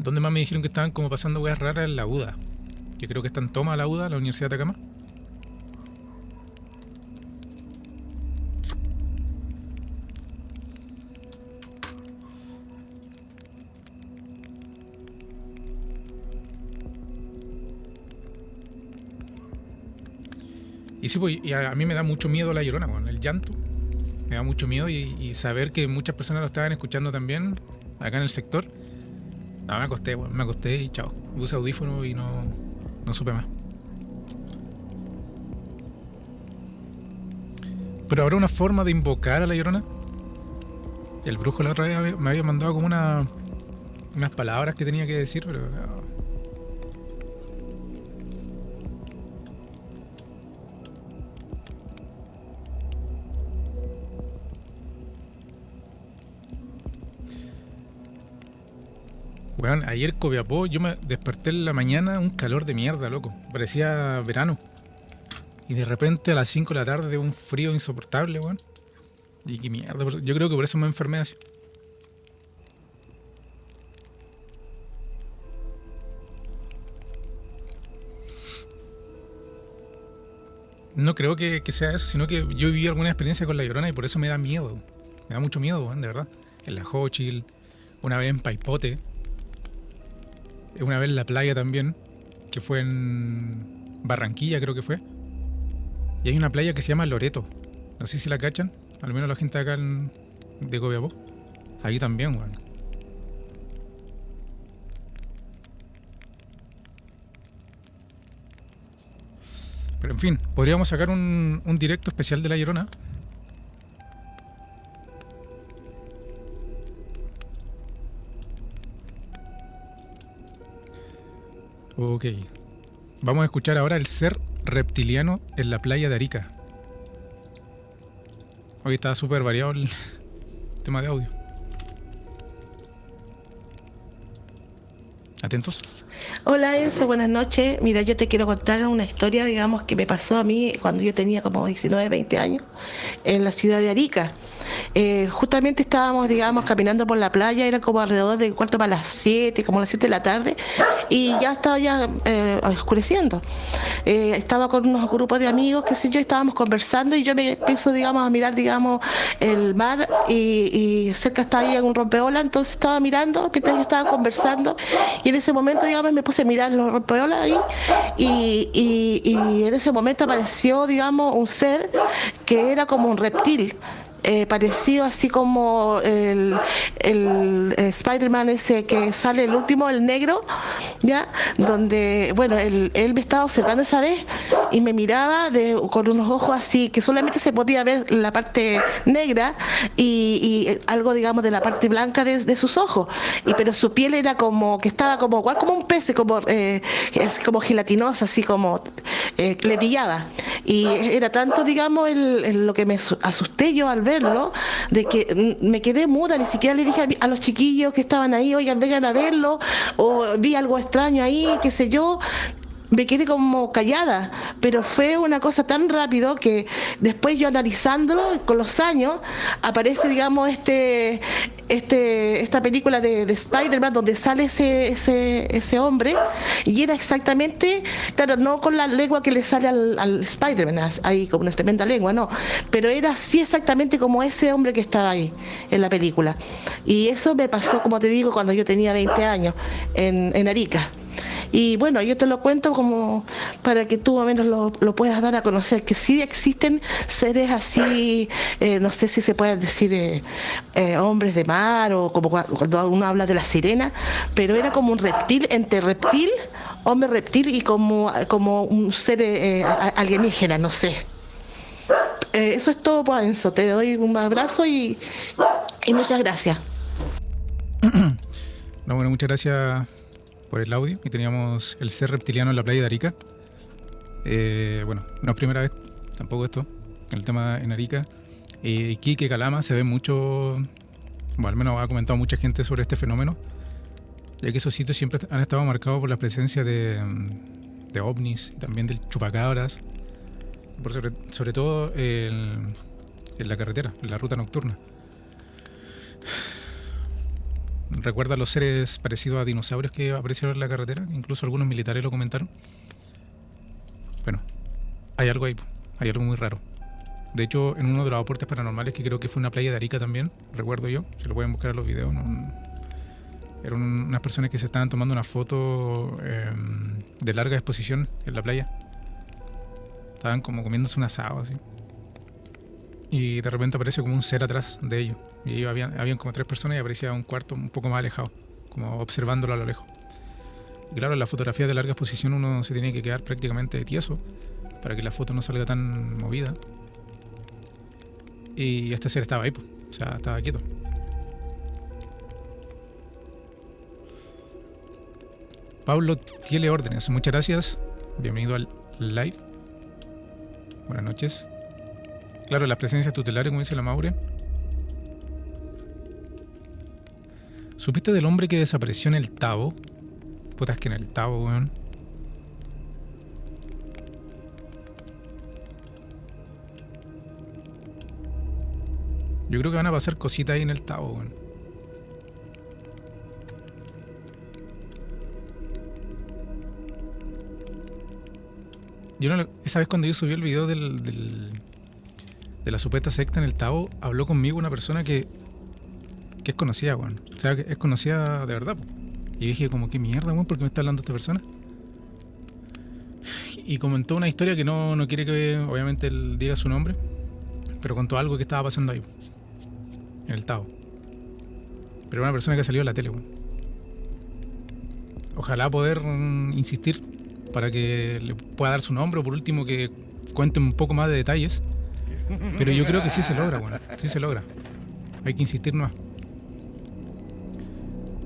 ¿Dónde más me dijeron que estaban como pasando weas raras? En la UDA. Yo creo que está en Toma la UDA, la Universidad de Atacama. Y sí, pues, y a mí me da mucho miedo La Llorona, con el llanto. Me da mucho miedo y saber que muchas personas lo estaban escuchando también acá en el sector. No, me acosté y chao. Puse audífono y no supe más. Pero habrá una forma de invocar a La Llorona. El brujo la otra vez me había mandado como unas palabras que tenía que decir, pero no. Weón, ayer Copiapó, yo me desperté en la mañana, un calor de mierda, loco. Parecía verano. Y de repente a las 5 de la tarde un frío insoportable, weón. Y qué mierda, yo creo que por eso me enfermé así. No creo que sea eso, sino que yo viví alguna experiencia con La Llorona y por eso me da miedo. Me da mucho miedo, weón, de verdad. En la Xochitl, una vez en Paipote. Una vez en la playa también, que fue en Barranquilla, creo que fue. Y hay una playa que se llama Loreto. No sé si la cachan, al menos la gente de acá de Copiapó. Ahí también, weón. Pero en fin, podríamos sacar un directo especial de La Llorona. Ok. Vamos a escuchar ahora el ser reptiliano en la playa de Arica. Hoy está súper variado el tema de audio. ¿Atentos? Hola Enzo, buenas noches. Mira, yo te quiero contar una historia, digamos, que me pasó a mí cuando yo tenía como 19, 20 años en la ciudad de Arica. Justamente estábamos, digamos, caminando por la playa, era como alrededor del cuarto para las 7, como las 7 de la tarde, y ya estaba oscureciendo. Estaba con unos grupos de amigos, qué sé yo, estábamos conversando y yo me empiezo, digamos, a mirar, digamos, el mar y cerca estaba ahí un rompeolas, entonces estaba mirando, mientras yo estaba conversando y en ese momento, digamos, me puse a mirar los rompeolas ahí y en ese momento apareció, digamos, un ser que era como un reptil. Parecido así como el Spider-Man ese que sale el último, el negro, ya, donde, bueno, él me estaba observando esa vez y me miraba con unos ojos así que solamente se podía ver la parte negra y algo, digamos, de la parte blanca de sus ojos, pero su piel era como que estaba como igual como un pez, como como gelatinosa, así como le brillaba, y era tanto, digamos, lo que me asusté yo al verlo, de que me quedé muda, ni siquiera le dije a los chiquillos que estaban ahí, oigan, vengan a verlo, o vi algo extraño ahí, qué sé yo. Me quedé como callada, pero fue una cosa tan rápido que después yo analizándolo con los años aparece, digamos, esta película de Spider-Man donde sale ese hombre y era exactamente, claro, no con la lengua que le sale al Spider-Man, ahí como una tremenda lengua, no, pero era así exactamente como ese hombre que estaba ahí en la película. Y eso me pasó, como te digo, cuando yo tenía 20 años en Arica. Y bueno, yo te lo cuento como para que tú al menos lo puedas dar a conocer, que sí existen seres así, no sé si se puede decir hombres de mar o como cuando uno habla de la sirena, pero era como un reptil, entre reptil, hombre reptil y como un ser alienígena, no sé. Eso es todo, pues, Enzo, te doy un abrazo y muchas gracias. No, bueno, muchas gracias por el audio y teníamos el ser reptiliano en la playa de Arica. Bueno, no es primera vez tampoco esto, el tema en Arica. Iquique, Calama, se ve mucho, bueno, al menos ha comentado mucha gente sobre este fenómeno, ya que esos sitios siempre han estado marcados por la presencia de ovnis y también del chupacabras, sobre todo en la carretera, en la ruta nocturna. Recuerda los seres parecidos a dinosaurios que aparecieron en la carretera, incluso algunos militares lo comentaron. Bueno, hay algo ahí, hay algo muy raro. De hecho, en uno de los aportes paranormales, que creo que fue una playa de Arica también, recuerdo yo, se lo pueden buscar en los videos, eran unas personas que se estaban tomando una foto de larga exposición en la playa. Estaban como comiéndose un asado así. Y de repente aparece como un ser atrás de ellos. Y habían como 3 personas y aparecía un cuarto un poco más alejado, como observándolo a lo lejos. Y claro, en la fotografía de larga exposición uno se tiene que quedar prácticamente tieso para que la foto no salga tan movida. Y este ser estaba ahí, o sea, estaba quieto. Pablo tiene órdenes, muchas gracias. Bienvenido al live. Buenas noches. Claro, las presencias tutelares, como dice la Maure. ¿Supiste del hombre que desapareció en el Tabo? Puta, es que en el Tabo, weón. Yo creo que van a pasar cositas ahí en el Tabo, weón. Esa vez cuando yo subí el video de la supuesta secta en el Tabo, habló conmigo una persona que es conocida, weón. O sea, que es conocida de verdad, po. Y dije como, ¿qué mierda, weón? ¿Por qué me está hablando esta persona? Y comentó una historia que no quiere que obviamente él diga su nombre, pero contó algo que estaba pasando ahí, en el Tabo. Pero una persona que salió en la tele, weón. Ojalá poder insistir para que le pueda dar su nombre, o por último que cuente un poco más de detalles. Pero yo creo que sí se logra, bueno, sí se logra. Hay que insistir más.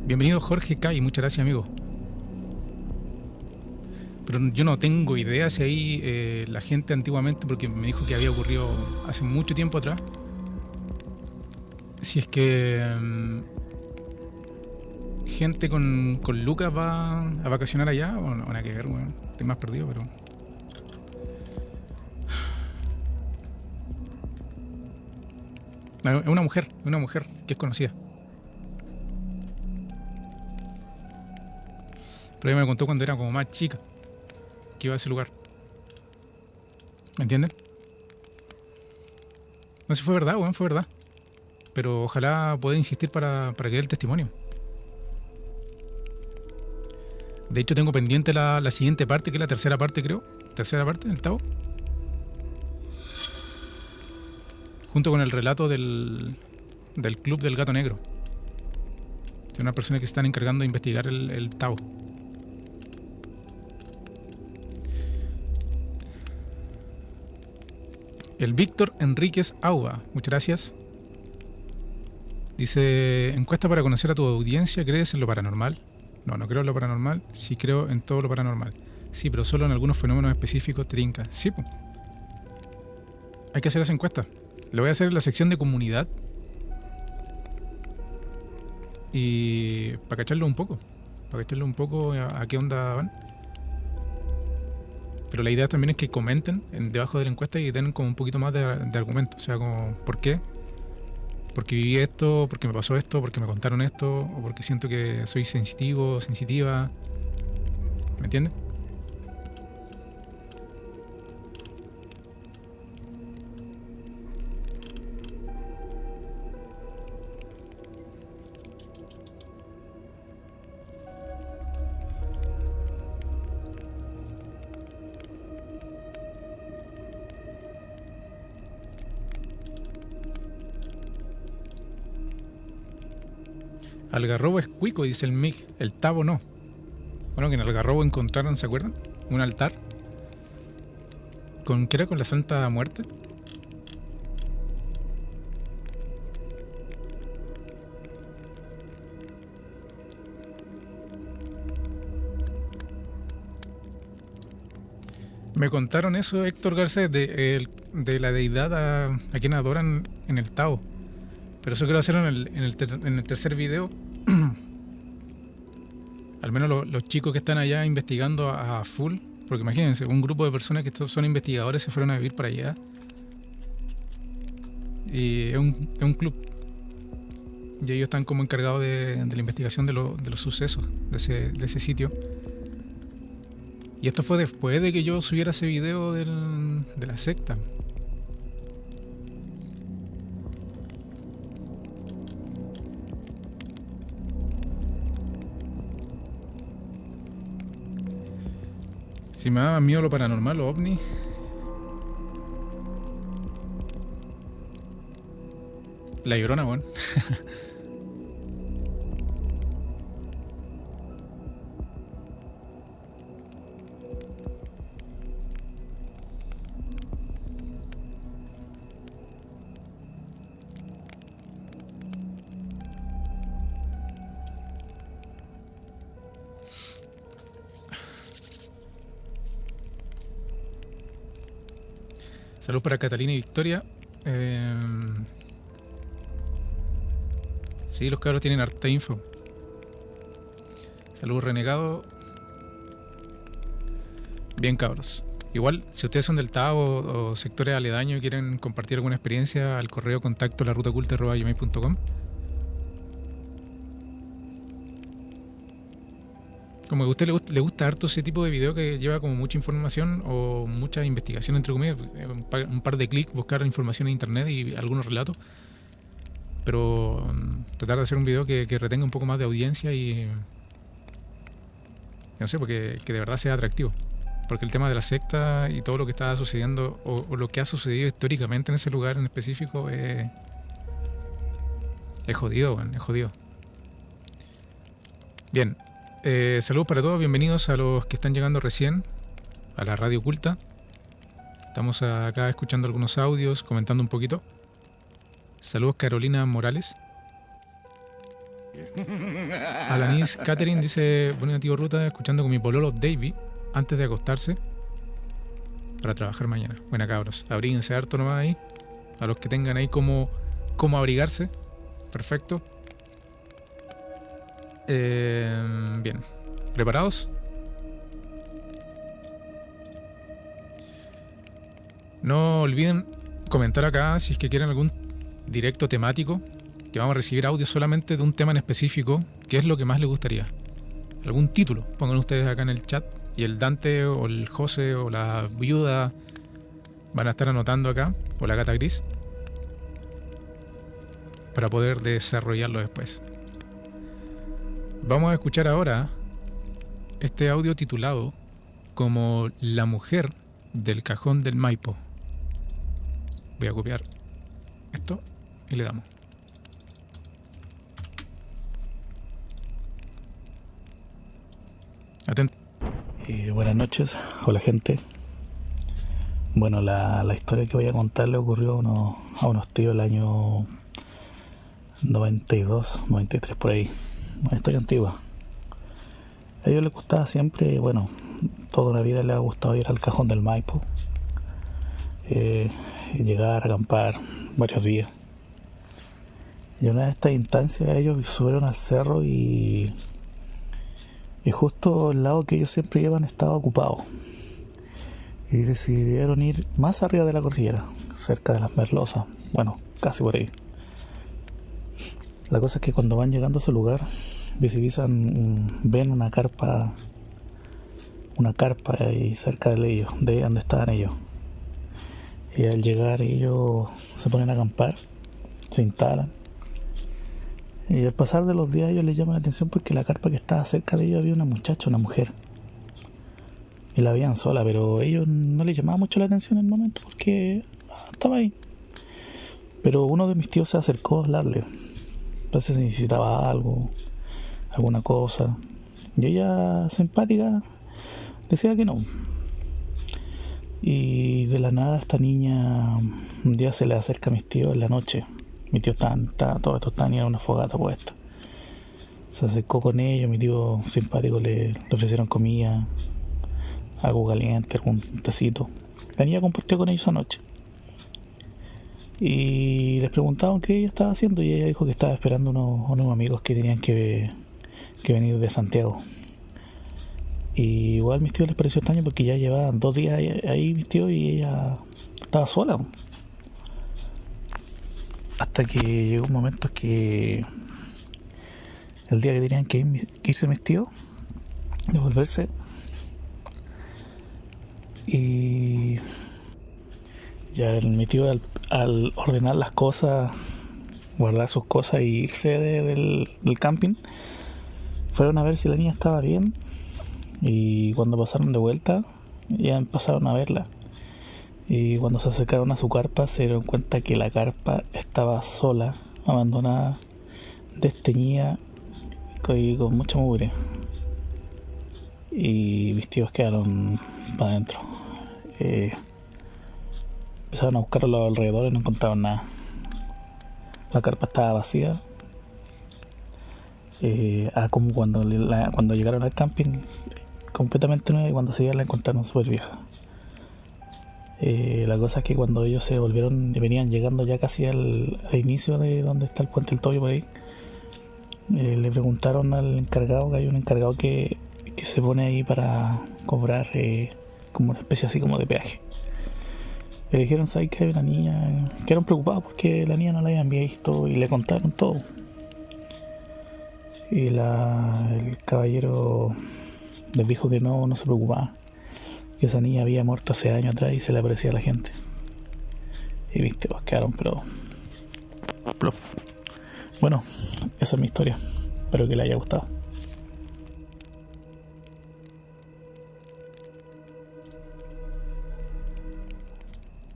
Bienvenido Jorge Kai, muchas gracias, amigo. Pero yo no tengo idea si ahí la gente antiguamente, porque me dijo que había ocurrido hace mucho tiempo atrás, si es que gente con lucas va a vacacionar allá, o no, nada que ver, bueno, estoy más perdido, pero... Es una mujer que es conocida. Pero ella me contó cuando era como más chica que iba a ese lugar. ¿Me entienden? No sé si fue verdad, weón, fue verdad. Pero ojalá pueda insistir para que dé el testimonio. De hecho tengo pendiente la siguiente parte, que es la tercera parte, creo. Tercera parte del Tabo. Junto con el relato del Club del Gato Negro. De una persona que se están encargando de investigar el Tabo. El Víctor Enríquez Auba, muchas gracias. Dice, encuesta para conocer a tu audiencia, ¿crees en lo paranormal? No creo en lo paranormal, sí creo en todo lo paranormal. Sí, pero solo en algunos fenómenos específicos trinca. Sí, pues. Hay que hacer esa encuesta. Lo voy a hacer en la sección de comunidad. Y para cacharlo un poco. Para cacharlo un poco a qué onda van. Pero la idea también es que comenten debajo de la encuesta y den como un poquito más de argumento. O sea, como, ¿por qué? Porque viví esto, porque me pasó esto, porque me contaron esto, o porque siento que soy sensitivo, sensitiva. ¿Me entiendes? Algarrobo es cuico, dice el MIG. El Tabo no. Bueno, que en Algarrobo encontraron, ¿se acuerdan? Un altar. ¿Qué era? ¿Con la Santa Muerte? Me contaron eso, Héctor Garcés, de la deidad a quien adoran en el Tao. Pero eso quiero hacerlo en el tercer video. Al menos los chicos que están allá investigando a full. Porque imagínense, un grupo de personas que son investigadores se fueron a vivir para allá. Y es un club. Y ellos están como encargados de la investigación de los sucesos de ese sitio. Y esto fue después de que yo subiera ese video de la secta. Si me daba miedo lo paranormal, los ovnis. La Llorona, weón. Saludos para Catalina y Victoria. Sí, los cabros tienen harta info. Saludos, renegado. Bien, cabros. Igual, si ustedes son del Tao o sectores aledaños y quieren compartir alguna experiencia, al correo contacto larutaoculta@gmail.com. Como que a usted le gusta harto ese tipo de video que lleva como mucha información o mucha investigación, entre comillas, un par de clics, buscar información en internet y algunos relatos. Pero tratar de hacer un video que retenga un poco más de audiencia y no sé, porque que de verdad sea atractivo. Porque el tema de la secta y todo lo que está sucediendo o lo que ha sucedido históricamente en ese lugar en específico es jodido, man, es jodido. Bien, saludos para todos, bienvenidos a los que están llegando recién a la Radio Oculta. Estamos acá escuchando algunos audios, comentando un poquito. Saludos, Carolina Morales. Alanis Catherine dice: buen tío Ruta, escuchando con mi pololo Davey antes de acostarse para trabajar mañana. Buena, cabros, abríguense harto nomás ahí. A los que tengan ahí cómo abrigarse. Perfecto. Bien, ¿preparados? No olviden comentar acá si es que quieren algún directo temático, que vamos a recibir audio solamente de un tema en específico. ¿Qué es lo que más les gustaría? Algún título, pongan ustedes acá en el chat y el Dante o el José o la Viuda van a estar anotando acá, o la Gata Gris, para poder desarrollarlo después. Vamos a escuchar ahora este audio titulado como La mujer del cajón del Maipo. Voy a copiar esto y le damos. Atento. Buenas noches, hola gente. Bueno, la historia que voy a contar le ocurrió a unos tíos el año 92, 93 por ahí. Una historia antigua. A ellos les gustaba siempre, bueno, toda una vida les ha gustado ir al cajón del Maipo, llegar a acampar varios días. Y en una de estas instancias ellos subieron al cerro y justo el lado que ellos siempre llevan estaba ocupado. Y decidieron ir más arriba de la cordillera, cerca de las Merlosas, bueno, casi por ahí. La cosa es que cuando van llegando a ese lugar, ven una carpa ahí cerca de ellos, de donde estaban ellos. Y al llegar ellos se ponen a acampar, se instalan. Y al pasar de los días ellos les llama la atención porque la carpa que estaba cerca de ellos había una muchacha, una mujer. Y la veían sola, pero a ellos no les llamaba mucho la atención en el momento porque estaba ahí. Pero uno de mis tíos se acercó a hablarle. Entonces se necesitaba algo, alguna cosa. Y ella, simpática, decía que no. Y de la nada esta niña un día se le acerca a mis tíos en la noche. Mi tío todos estos estaban en una fogata puesta. Se acercó con ellos, mi tío simpático le ofrecieron comida. algo caliente, algún tecito. La niña compartió con ellos anoche. Y les preguntaban qué ella estaba haciendo y ella dijo que estaba esperando unos amigos que tenían que venir de Santiago. Y igual mis tíos les pareció extraño porque ya llevaban 2 días ahí mis tíos y ella estaba sola. Hasta que llegó un momento que el día que tenían que irse mis tíos, devolverse, y ya mi tío al ordenar las cosas, guardar sus cosas e irse del camping, fueron a ver si la niña estaba bien, y cuando pasaron de vuelta ya pasaron a verla, y cuando se acercaron a su carpa se dieron cuenta que la carpa estaba sola, abandonada, desteñida y con mucha mugre, y mis tíos quedaron para adentro. Empezaron a buscar a los alrededores y no encontraron nada. La carpa estaba vacía, como cuando llegaron al camping, completamente nueva, y cuando se iban la encontraron súper vieja. La cosa es que cuando ellos se volvieron y venían llegando ya casi al inicio de donde está el puente del Toyo por ahí, le preguntaron al encargado, que hay un encargado que se pone ahí para cobrar como una especie así como de peaje. Le dijeron, ¿sabes que hay una niña? Quedaron preocupados porque la niña no la habían visto y le contaron todo. Y el caballero les dijo que no se preocupaba, que esa niña había muerto hace años atrás y se le aparecía a la gente. Y viste, pues quedaron pero bueno, esa es mi historia. Espero que le haya gustado.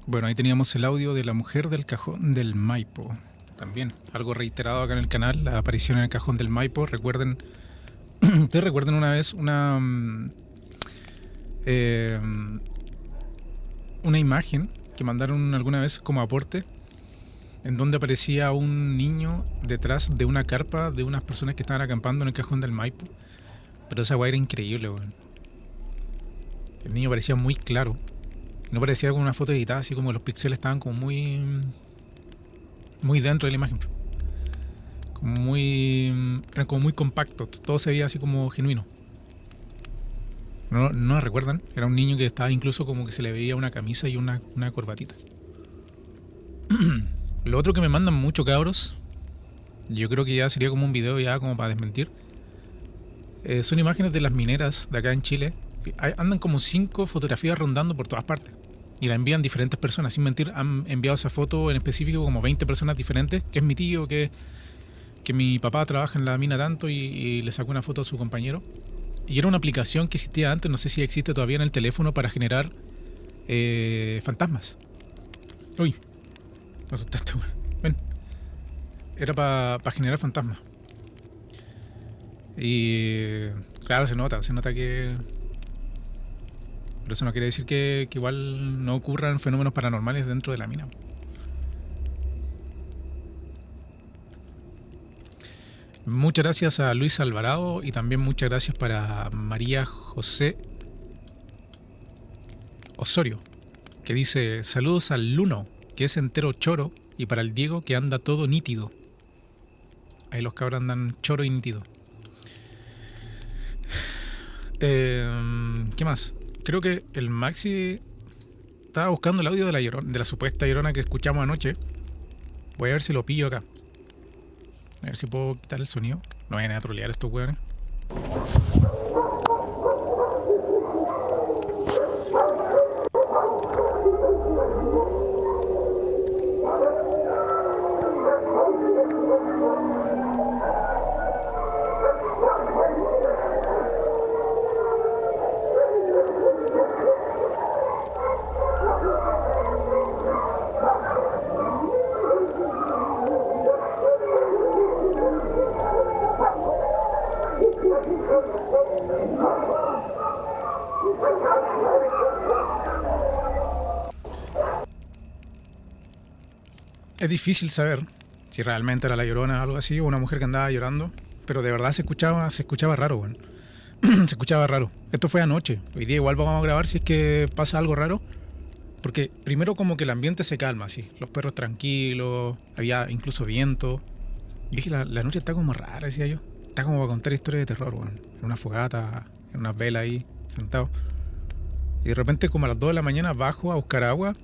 Bueno, ahí teníamos el audio de la mujer del cajón del Maipo. También algo reiterado acá en el canal, la aparición en el cajón del Maipo. Recuerden, ustedes recuerdan una vez una imagen que mandaron alguna vez como aporte, en donde aparecía un niño detrás de una carpa de unas personas que estaban acampando en el cajón del Maipo. Pero esa weá era increíble, weón. El niño parecía muy claro. No parecía como una foto editada, así como los píxeles estaban como muy dentro de la imagen. Eran como muy compactos. Todo se veía así como genuino. ¿No recuerdan? Era un niño que estaba incluso como que se le veía una camisa y una corbatita. Lo otro que me mandan mucho, cabros, yo creo que ya sería como un video ya como para desmentir, son imágenes de las mineras de acá en Chile. Andan como 5 fotografías rondando por todas partes y la envían diferentes personas. Sin mentir, han enviado esa foto en específico como 20 personas diferentes, que es mi tío, que mi papá trabaja en la mina tanto, y le sacó una foto a su compañero. Y era una aplicación que existía antes, no sé si existe todavía en el teléfono, para generar fantasmas. Uy, me asustaste, güey. Ven. Era para generar fantasmas. Y claro, se nota que... Pero eso no quiere decir que igual no ocurran fenómenos paranormales dentro de la mina. Muchas gracias a Luis Alvarado, y también muchas gracias para María José Osorio, que dice: saludos al Luno, que es entero choro, y para el Diego, que anda todo nítido. Ahí los cabros andan choro y nítido. ¿Qué más? Creo que el Maxi estaba buscando el audio de la supuesta Llorona que escuchamos anoche. Voy a ver si lo pillo acá. A ver si puedo quitar el sonido. No vayan a trolear estos weones. Es difícil saber si realmente era la Llorona o algo así, o una mujer que andaba llorando, pero de verdad se escuchaba raro, bueno. Se escuchaba raro. Esto fue anoche. Hoy día igual vamos a grabar si es que pasa algo raro. Porque primero como que el ambiente se calma, así. Los perros tranquilos, había incluso viento. Y dije, la noche está como rara, decía yo. Está como para contar historias de terror, weón. En una fogata, en una vela ahí, sentado. Y de repente como a las 2 de la mañana bajo a buscar agua.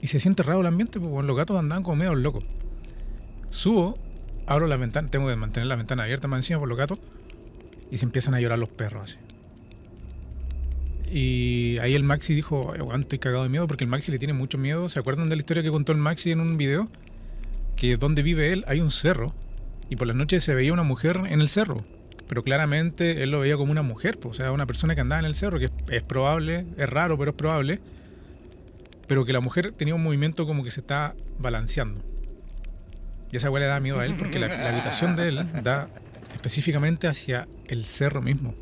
Y se siente raro el ambiente, porque los gatos andaban como medio locos. Subo, abro la ventana, tengo que mantener la ventana abierta más encima por los gatos. Y se empiezan a llorar los perros, así. Y ahí el Maxi dijo, weón, estoy cagado de miedo, porque el Maxi le tiene mucho miedo. ¿Se acuerdan de la historia que contó el Maxi en un video? Que donde vive él hay un cerro, y por las noches se veía una mujer en el cerro. Pero claramente él lo veía como una mujer, pues, o sea, una persona que andaba en el cerro, que es probable, es raro, pero es probable. Pero que la mujer tenía un movimiento como que se está balanceando. Y esa weá le da miedo a él, porque la habitación de él da específicamente hacia el cerro mismo.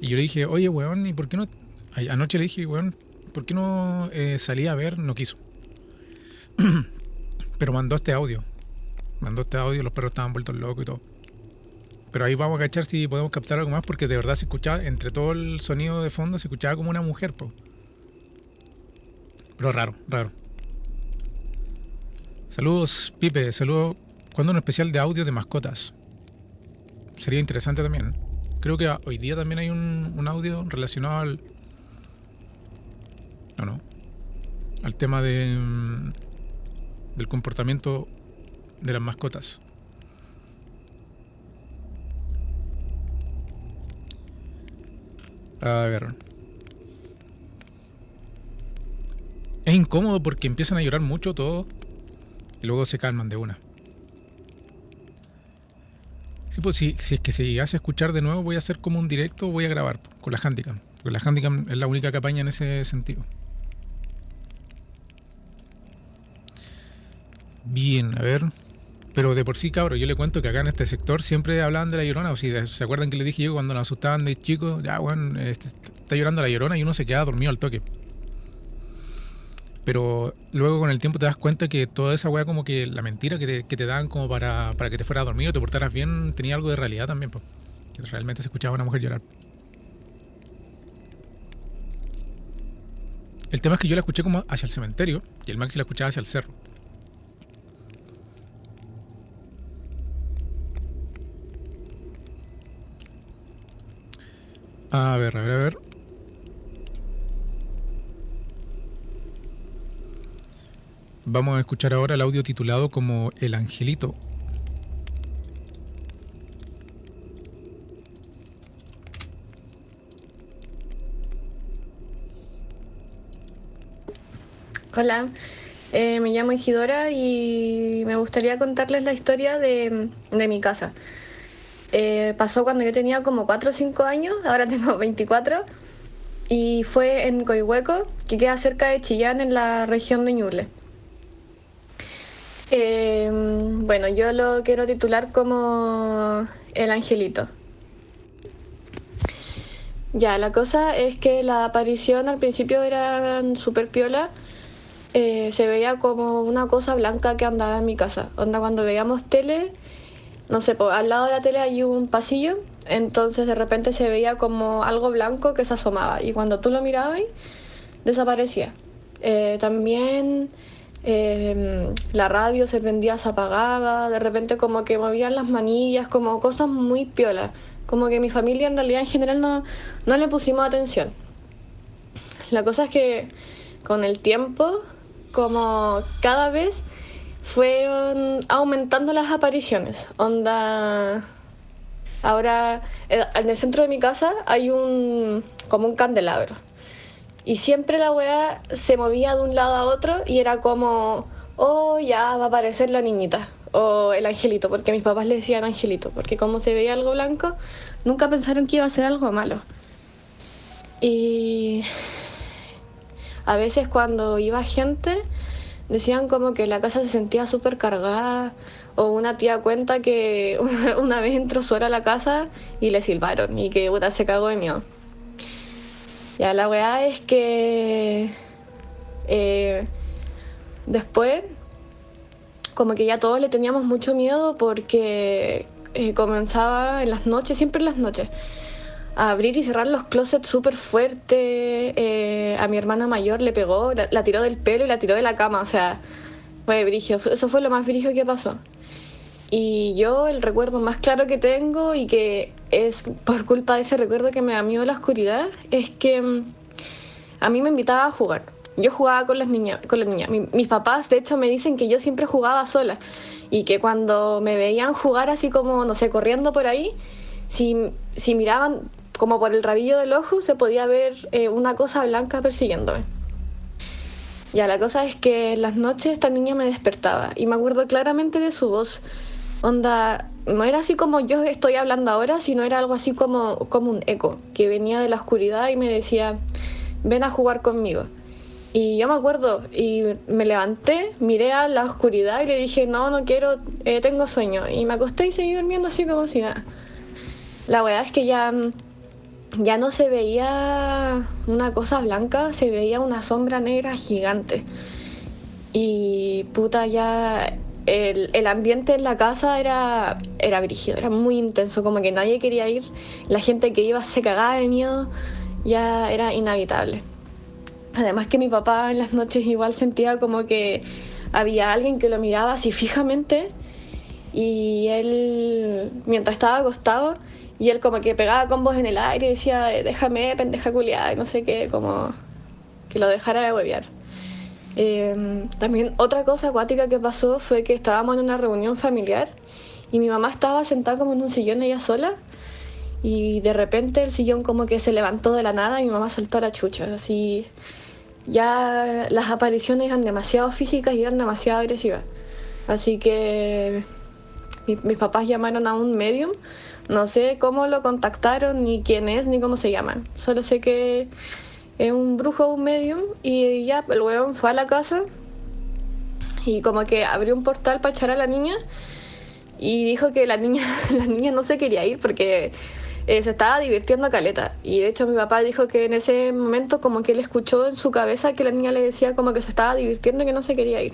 Y yo le dije, oye, weón, ¿y por qué no? Anoche le dije, weón, ¿por qué no salí a ver? No quiso. Pero mandó este audio. Los perros estaban vueltos locos y todo. Pero ahí vamos a cachar si podemos captar algo más, porque de verdad se escuchaba, entre todo el sonido de fondo, se escuchaba como una mujer, po. Pero raro. Saludos, Pipe, saludos. ¿Cuándo un especial de audio de mascotas? Sería interesante también. Creo que hoy día también hay un audio relacionado al tema del comportamiento de las mascotas. A ver. Es incómodo porque empiezan a llorar mucho todo y luego se calman de una. Sí, pues si es que se hace escuchar de nuevo, voy a hacer como un directo, voy a grabar con la Handycam, porque la Handycam es la única que apaña en ese sentido. Bien, a ver. Pero de por sí, cabros, yo le cuento que acá en este sector siempre hablaban de la Llorona. O si se acuerdan que les dije yo cuando nos asustaban de chicos, ya, bueno, está llorando la Llorona, y uno se queda dormido al toque. Pero luego con el tiempo te das cuenta que toda esa weá, como que la mentira que te daban como para que te fueras a dormir o te portaras bien, tenía algo de realidad también, pues. Que realmente se escuchaba a una mujer llorar. El tema es que yo la escuché como hacia el cementerio y el Maxi la escuchaba hacia el cerro. A ver. Vamos a escuchar ahora el audio titulado como El Angelito. Hola, me llamo Isidora y me gustaría contarles la historia de mi casa. Pasó cuando yo tenía como 4 o 5 años, ahora tengo 24, y fue en Coihueco, que queda cerca de Chillán, en la región de Ñuble. Bueno, yo lo quiero titular como El Angelito. Ya, la cosa es que la aparición al principio era súper piola. Se veía como una cosa blanca que andaba en mi casa. Onda, cuando veíamos tele, no sé, al lado de la tele hay un pasillo, entonces de repente se veía como algo blanco que se asomaba, y cuando tú lo mirabas, desaparecía. También la radio se prendía, se apagaba, de repente como que movían las manillas, como cosas muy piolas. Como que mi familia en realidad en general no le pusimos atención. La cosa es que con el tiempo, como cada vez fueron aumentando las apariciones. Onda, ahora en el centro de mi casa hay como un candelabro, y siempre la weá se movía de un lado a otro y era como, oh, ya va a aparecer la niñita o el angelito, porque mis papás le decían angelito, porque como se veía algo blanco, nunca pensaron que iba a ser algo malo. Y a veces cuando iba gente, decían como que la casa se sentía súper cargada, o una tía cuenta que una vez entró sola a la casa y le silbaron y que puta se cagó de miedo. Ya, la weá es que después como que ya todos le teníamos mucho miedo, porque comenzaba en las noches, siempre en las noches, a abrir y cerrar los closets súper fuerte. A mi hermana mayor le pegó, la tiró del pelo y la tiró de la cama, o sea, fue brígido. Eso fue lo más brígido que pasó. Y yo el recuerdo más claro que tengo, y que es por culpa de ese recuerdo que me da miedo la oscuridad, es que a mí me invitaba a jugar. Yo jugaba con las niñas. Mis papás, de hecho, me dicen que yo siempre jugaba sola, y que cuando me veían jugar así como, no sé, corriendo por ahí, si miraban como por el rabillo del ojo, se podía ver una cosa blanca persiguiéndome. Ya, la cosa es que en las noches esta niña me despertaba, y me acuerdo claramente de su voz. Onda, no era así como yo estoy hablando ahora, sino era algo así como un eco, que venía de la oscuridad y me decía, ven a jugar conmigo. Y yo me acuerdo, y me levanté, miré a la oscuridad y le dije, no quiero, tengo sueño. Y me acosté y seguí durmiendo así como si nada. La verdad es que ya no se veía una cosa blanca, se veía una sombra negra gigante. Y puta, ya el ambiente en la casa era brígido, era muy intenso, como que nadie quería ir. La gente que iba se cagaba de miedo, ya era inhabitable. Además que mi papá en las noches igual sentía como que había alguien que lo miraba así fijamente, y él, mientras estaba acostado, y él como que pegaba combos en el aire y decía, déjame, pendeja culiada, y no sé qué, como que lo dejara de huevear. También otra cosa acuática que pasó fue que estábamos en una reunión familiar y mi mamá estaba sentada como en un sillón ella sola, y de repente el sillón como que se levantó de la nada y mi mamá saltó a la chucha. Así, ya las apariciones eran demasiado físicas y eran demasiado agresivas. Así que mis papás llamaron a un medium. No sé cómo lo contactaron, ni quién es, ni cómo se llaman. Solo sé que es un brujo o un medium, y ya el weón fue a la casa y como que abrió un portal para echar a la niña, y dijo que la niña no se quería ir porque se estaba divirtiendo caleta. Y de hecho mi papá dijo que en ese momento como que él escuchó en su cabeza que la niña le decía como que se estaba divirtiendo y que no se quería ir.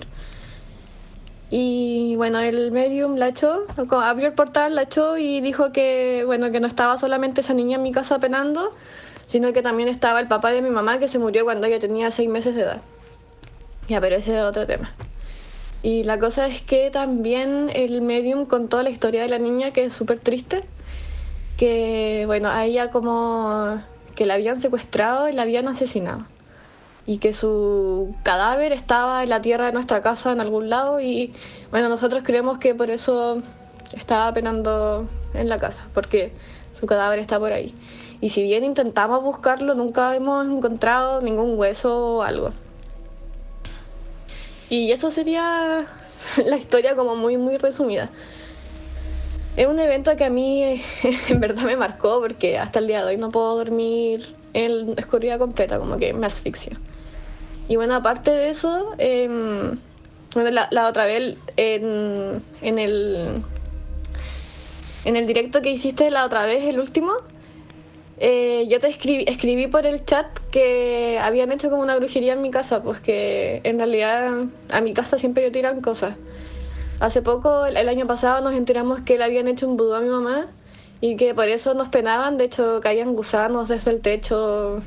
Y bueno, el medium la echó, abrió el portal, la echó y dijo que bueno, que no estaba solamente esa niña en mi casa penando, sino que también estaba el papá de mi mamá, que se murió cuando ella tenía 6 meses de edad. Ya, pero ese es otro tema. Y la cosa es que también el medium contó la historia de la niña, que es súper triste, que bueno, a ella como que la habían secuestrado y la habían asesinado, y que su cadáver estaba en la tierra de nuestra casa en algún lado, y bueno, nosotros creemos que por eso estaba penando en la casa, porque su cadáver está por ahí. Y si bien intentamos buscarlo, nunca hemos encontrado ningún hueso o algo. Y eso sería la historia como muy, muy resumida. Es un evento que a mí en verdad me marcó, porque hasta el día de hoy no puedo dormir en oscuridad completa, como que me asfixio. Y bueno, aparte de eso, bueno, la otra vez en el directo que hiciste la otra vez, el último, yo te escribí por el chat que habían hecho como una brujería en mi casa, pues que en realidad a mi casa siempre le tiran cosas. Hace poco, el año pasado, nos enteramos que le habían hecho un vudú a mi mamá y que por eso nos penaban. De hecho, caían gusanos desde el techo,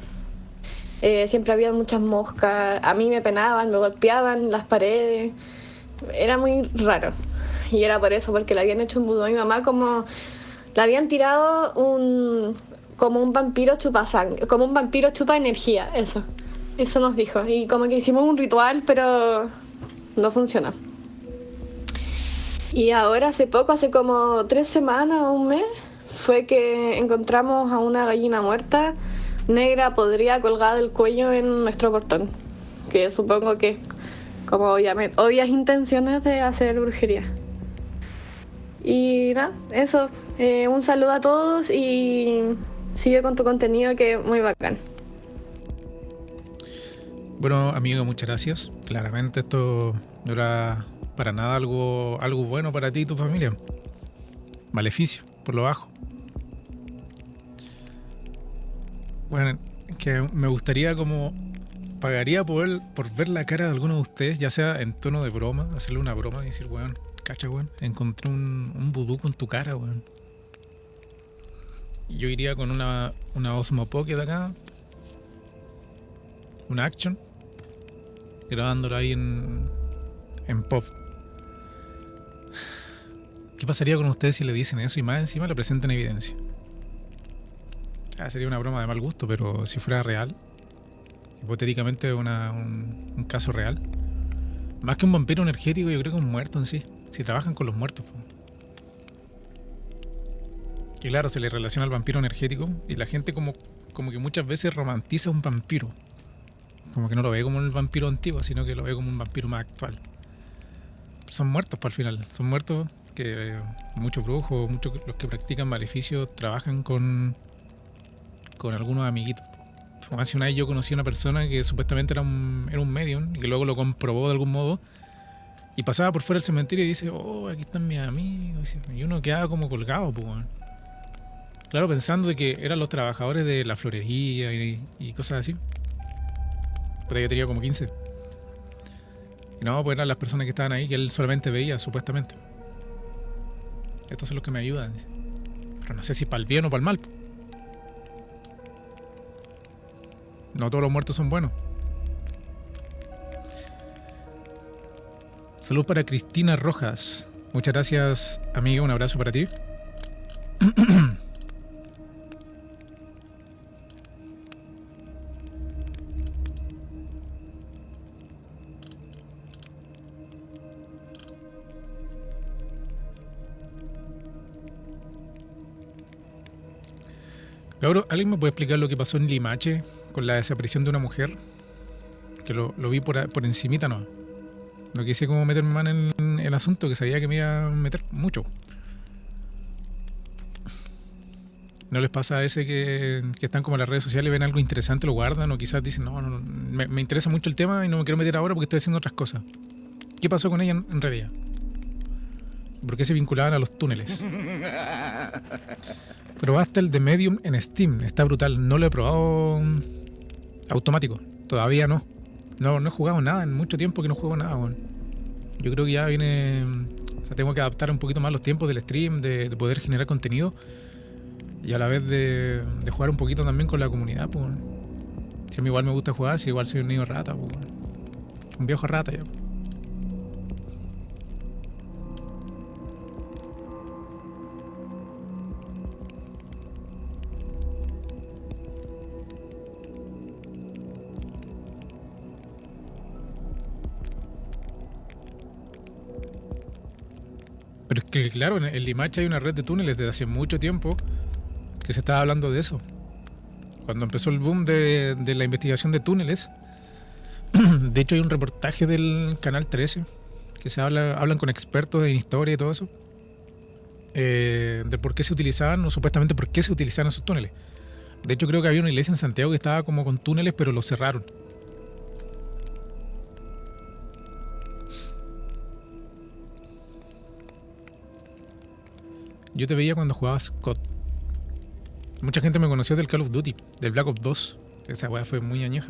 siempre había muchas moscas, a mí me penaban, me golpeaban las paredes, era muy raro. Y era por eso, porque le habían hecho un vudú a mi mamá, como le habían tirado como un vampiro chupa sangre, como un vampiro chupa energía, eso nos dijo. Y como que hicimos un ritual, pero no funcionó. Y ahora hace poco, hace como 3 semanas o un mes, fue que encontramos a una gallina muerta, negra, podrida, colgada del cuello en nuestro portón, que supongo que es como obvias intenciones de hacer brujería. Y nada, eso, un saludo a todos y sigue con tu contenido, que es muy bacán. Bueno, amigo, muchas gracias. Claramente esto no era para nada algo bueno para ti y tu familia. Maleficio, por lo bajo. Bueno, que me gustaría pagaría por ver la cara de alguno de ustedes, ya sea en tono de broma, hacerle una broma y decir, bueno, cacha, weón. Encontré un vudú con tu cara, weón. Y yo iría con una Osmo Pocket acá, una Action, grabándola ahí en pop. ¿Qué pasaría con ustedes si le dicen eso y más encima le presentan evidencia? Sería una broma de mal gusto, pero si fuera real, hipotéticamente un caso real, más que un vampiro energético, yo creo que un muerto en sí, si trabajan con los muertos. Y claro, se le relaciona al vampiro energético y la gente como que muchas veces romantiza un vampiro, como que no lo ve como el vampiro antiguo, sino que lo ve como un vampiro más actual. Son muertos al final, son muertos que muchos brujos, muchos los que practican maleficios trabajan con algunos amiguitos. Como hace una vez yo conocí a una persona que supuestamente era un medium y que luego lo comprobó de algún modo y pasaba por fuera del cementerio y dice, oh, aquí están mis amigos, y uno quedaba como colgado, pues. Claro, pensando de que eran los trabajadores de la florería y cosas así. Pero yo tenía como 15. Y no, pues eran las personas que estaban ahí que él solamente veía, supuestamente. Estos son los que me ayudan, dice. Pero no sé si para el bien o para el mal. No todos los muertos son buenos. Salud para Cristina Rojas. Muchas gracias, amiga. Un abrazo para ti. Cabro, ¿alguien me puede explicar lo que pasó en Limache con la desaparición de una mujer? Que lo vi por encimita, no. No quise como meterme más en el asunto, que sabía que me iba a meter mucho. ¿No les pasa a ese que están como en las redes sociales, ven algo interesante, lo guardan, o quizás dicen, no, me interesa mucho el tema y no me quiero meter ahora porque estoy haciendo otras cosas? ¿Qué pasó con ella en realidad? ¿Por qué se vinculaban a los túneles? Pero hasta el de Medium en Steam, está brutal. No lo he probado automático, todavía no. No he jugado nada, en mucho tiempo que no juego nada, bueno. Yo creo que ya viene... O sea, tengo que adaptar un poquito más los tiempos del stream, de poder generar contenido y a la vez de jugar un poquito también con la comunidad, pues. Si a mí igual me gusta jugar, si igual soy un niño rata, pues. Un viejo rata ya. Pero es que, claro, en Limache hay una red de túneles desde hace mucho tiempo que se estaba hablando de eso. Cuando empezó el boom de la investigación de túneles, de hecho hay un reportaje del Canal 13 que hablan con expertos en historia y todo eso, de por qué se utilizaban, o supuestamente por qué se utilizaban esos túneles. De hecho creo que había una iglesia en Santiago que estaba como con túneles, pero los cerraron. Yo te veía cuando jugabas COD. Mucha gente me conoció del Call of Duty, del Black Ops 2. Esa weá fue muy añeja.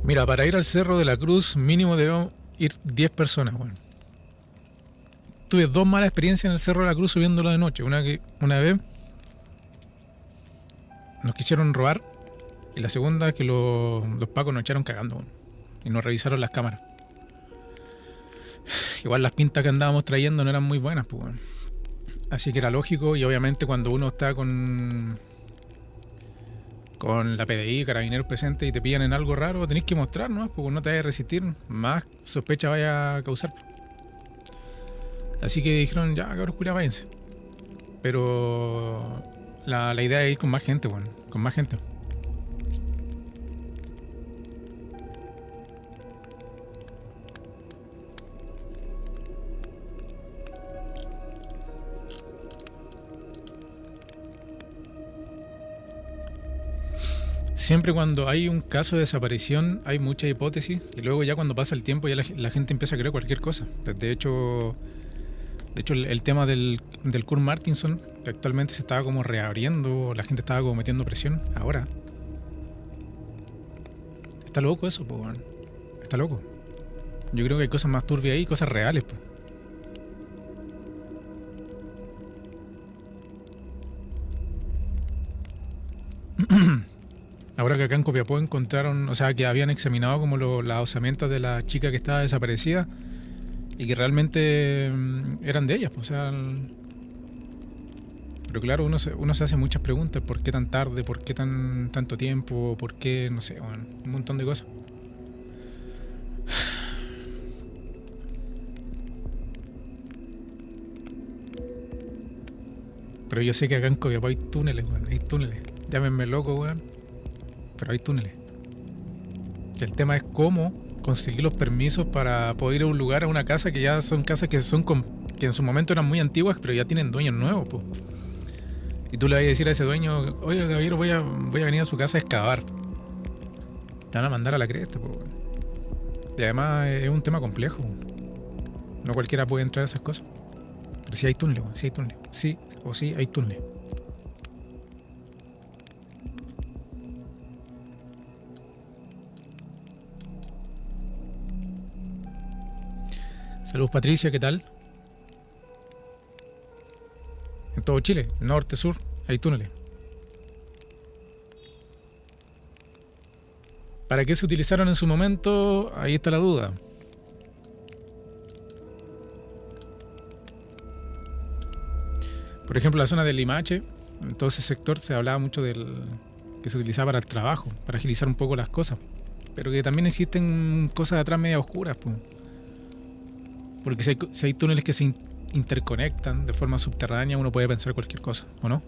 Mira, para ir al Cerro de la Cruz mínimo debemos ir 10 personas, bueno. Tuve 2 malas experiencias en el Cerro de la Cruz subiéndolo de noche. Una vez nos quisieron robar y la segunda que los pacos nos echaron cagando, bueno, y nos revisaron las cámaras. Igual las pintas que andábamos trayendo no eran muy buenas, pues, bueno. Así que era lógico, y obviamente cuando uno está con la PDI, carabineros presentes, y te pillan en algo raro, tenés que mostrar, ¿no? Porque no te vayas a resistir, más sospecha vaya a causar. Así que dijeron, ya, cabros, culiados, váyanse. Pero la idea es ir con más gente, bueno, con más gente. Siempre cuando hay un caso de desaparición hay muchas hipótesis y luego ya cuando pasa el tiempo ya la gente empieza a creer cualquier cosa. De hecho, De hecho, el tema del Kurt Martinson, que actualmente se estaba como reabriendo, la gente estaba como metiendo presión ahora. Está loco eso, pues, weón. Está loco. Yo creo que hay cosas más turbias ahí, cosas reales, pues. Ahora que acá en Copiapó encontraron, o sea, que habían examinado como las osamentas de la chica que estaba desaparecida y que realmente eran de ellas, pues, o sea, pero claro, uno se hace muchas preguntas: ¿por qué tan tarde? ¿Por qué tanto tiempo? ¿Por qué? No sé, bueno, un montón de cosas. Pero yo sé que acá en Copiapó hay túneles, weón, hay túneles. Llámenme loco, weón, pero hay túneles. Y el tema es cómo conseguir los permisos para poder ir a un lugar, a una casa, que ya son casas que en su momento eran muy antiguas, pero ya tienen dueños nuevos, pues. Y tú le vas a decir a ese dueño: oiga, caballero, voy a venir a su casa a excavar. Te van a mandar a la cresta, pues. Y además es un tema complejo. No cualquiera puede entrar a esas cosas. Pero sí hay túneles, sí hay túneles. Sí o sí hay túneles. Saludos, Patricia, ¿qué tal? En todo Chile, norte, sur, hay túneles. ¿Para qué se utilizaron en su momento? Ahí está la duda. Por ejemplo, la zona del Limache, en todo ese sector se hablaba mucho del que se utilizaba para el trabajo, para agilizar un poco las cosas. Pero que también existen cosas atrás medio oscuras, pues. Porque si hay túneles que se interconectan de forma subterránea, uno puede pensar cualquier cosa, ¿o no?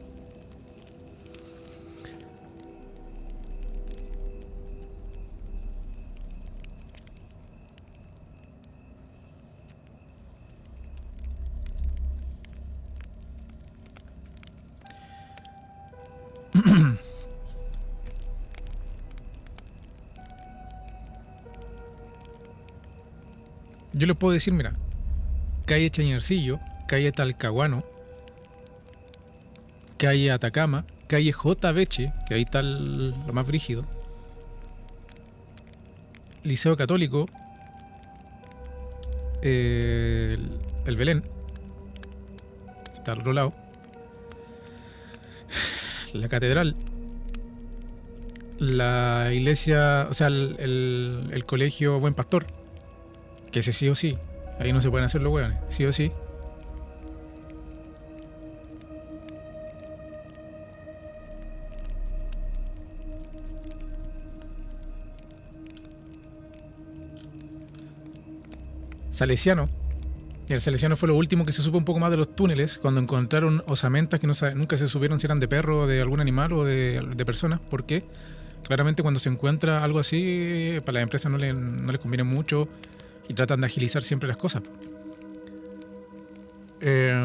Yo les puedo decir, mira, calle Chañarcillo, calle Talcahuano, calle Atacama, calle J. Beche, que ahí está lo más brígido, Liceo Católico, el Belén, que está al otro lado, la Catedral, la iglesia, o sea, el colegio Buen Pastor, que ese sí o sí, ahí no se pueden hacer los hueones, sí o sí. Salesiano. Y el Salesiano fue lo último que se supo un poco más de los túneles, cuando encontraron osamentas que nunca se supieron si eran de perro, de algún animal o de personas. ¿Por qué? Claramente cuando se encuentra algo así, para las empresas no les conviene mucho y tratan de agilizar siempre las cosas. De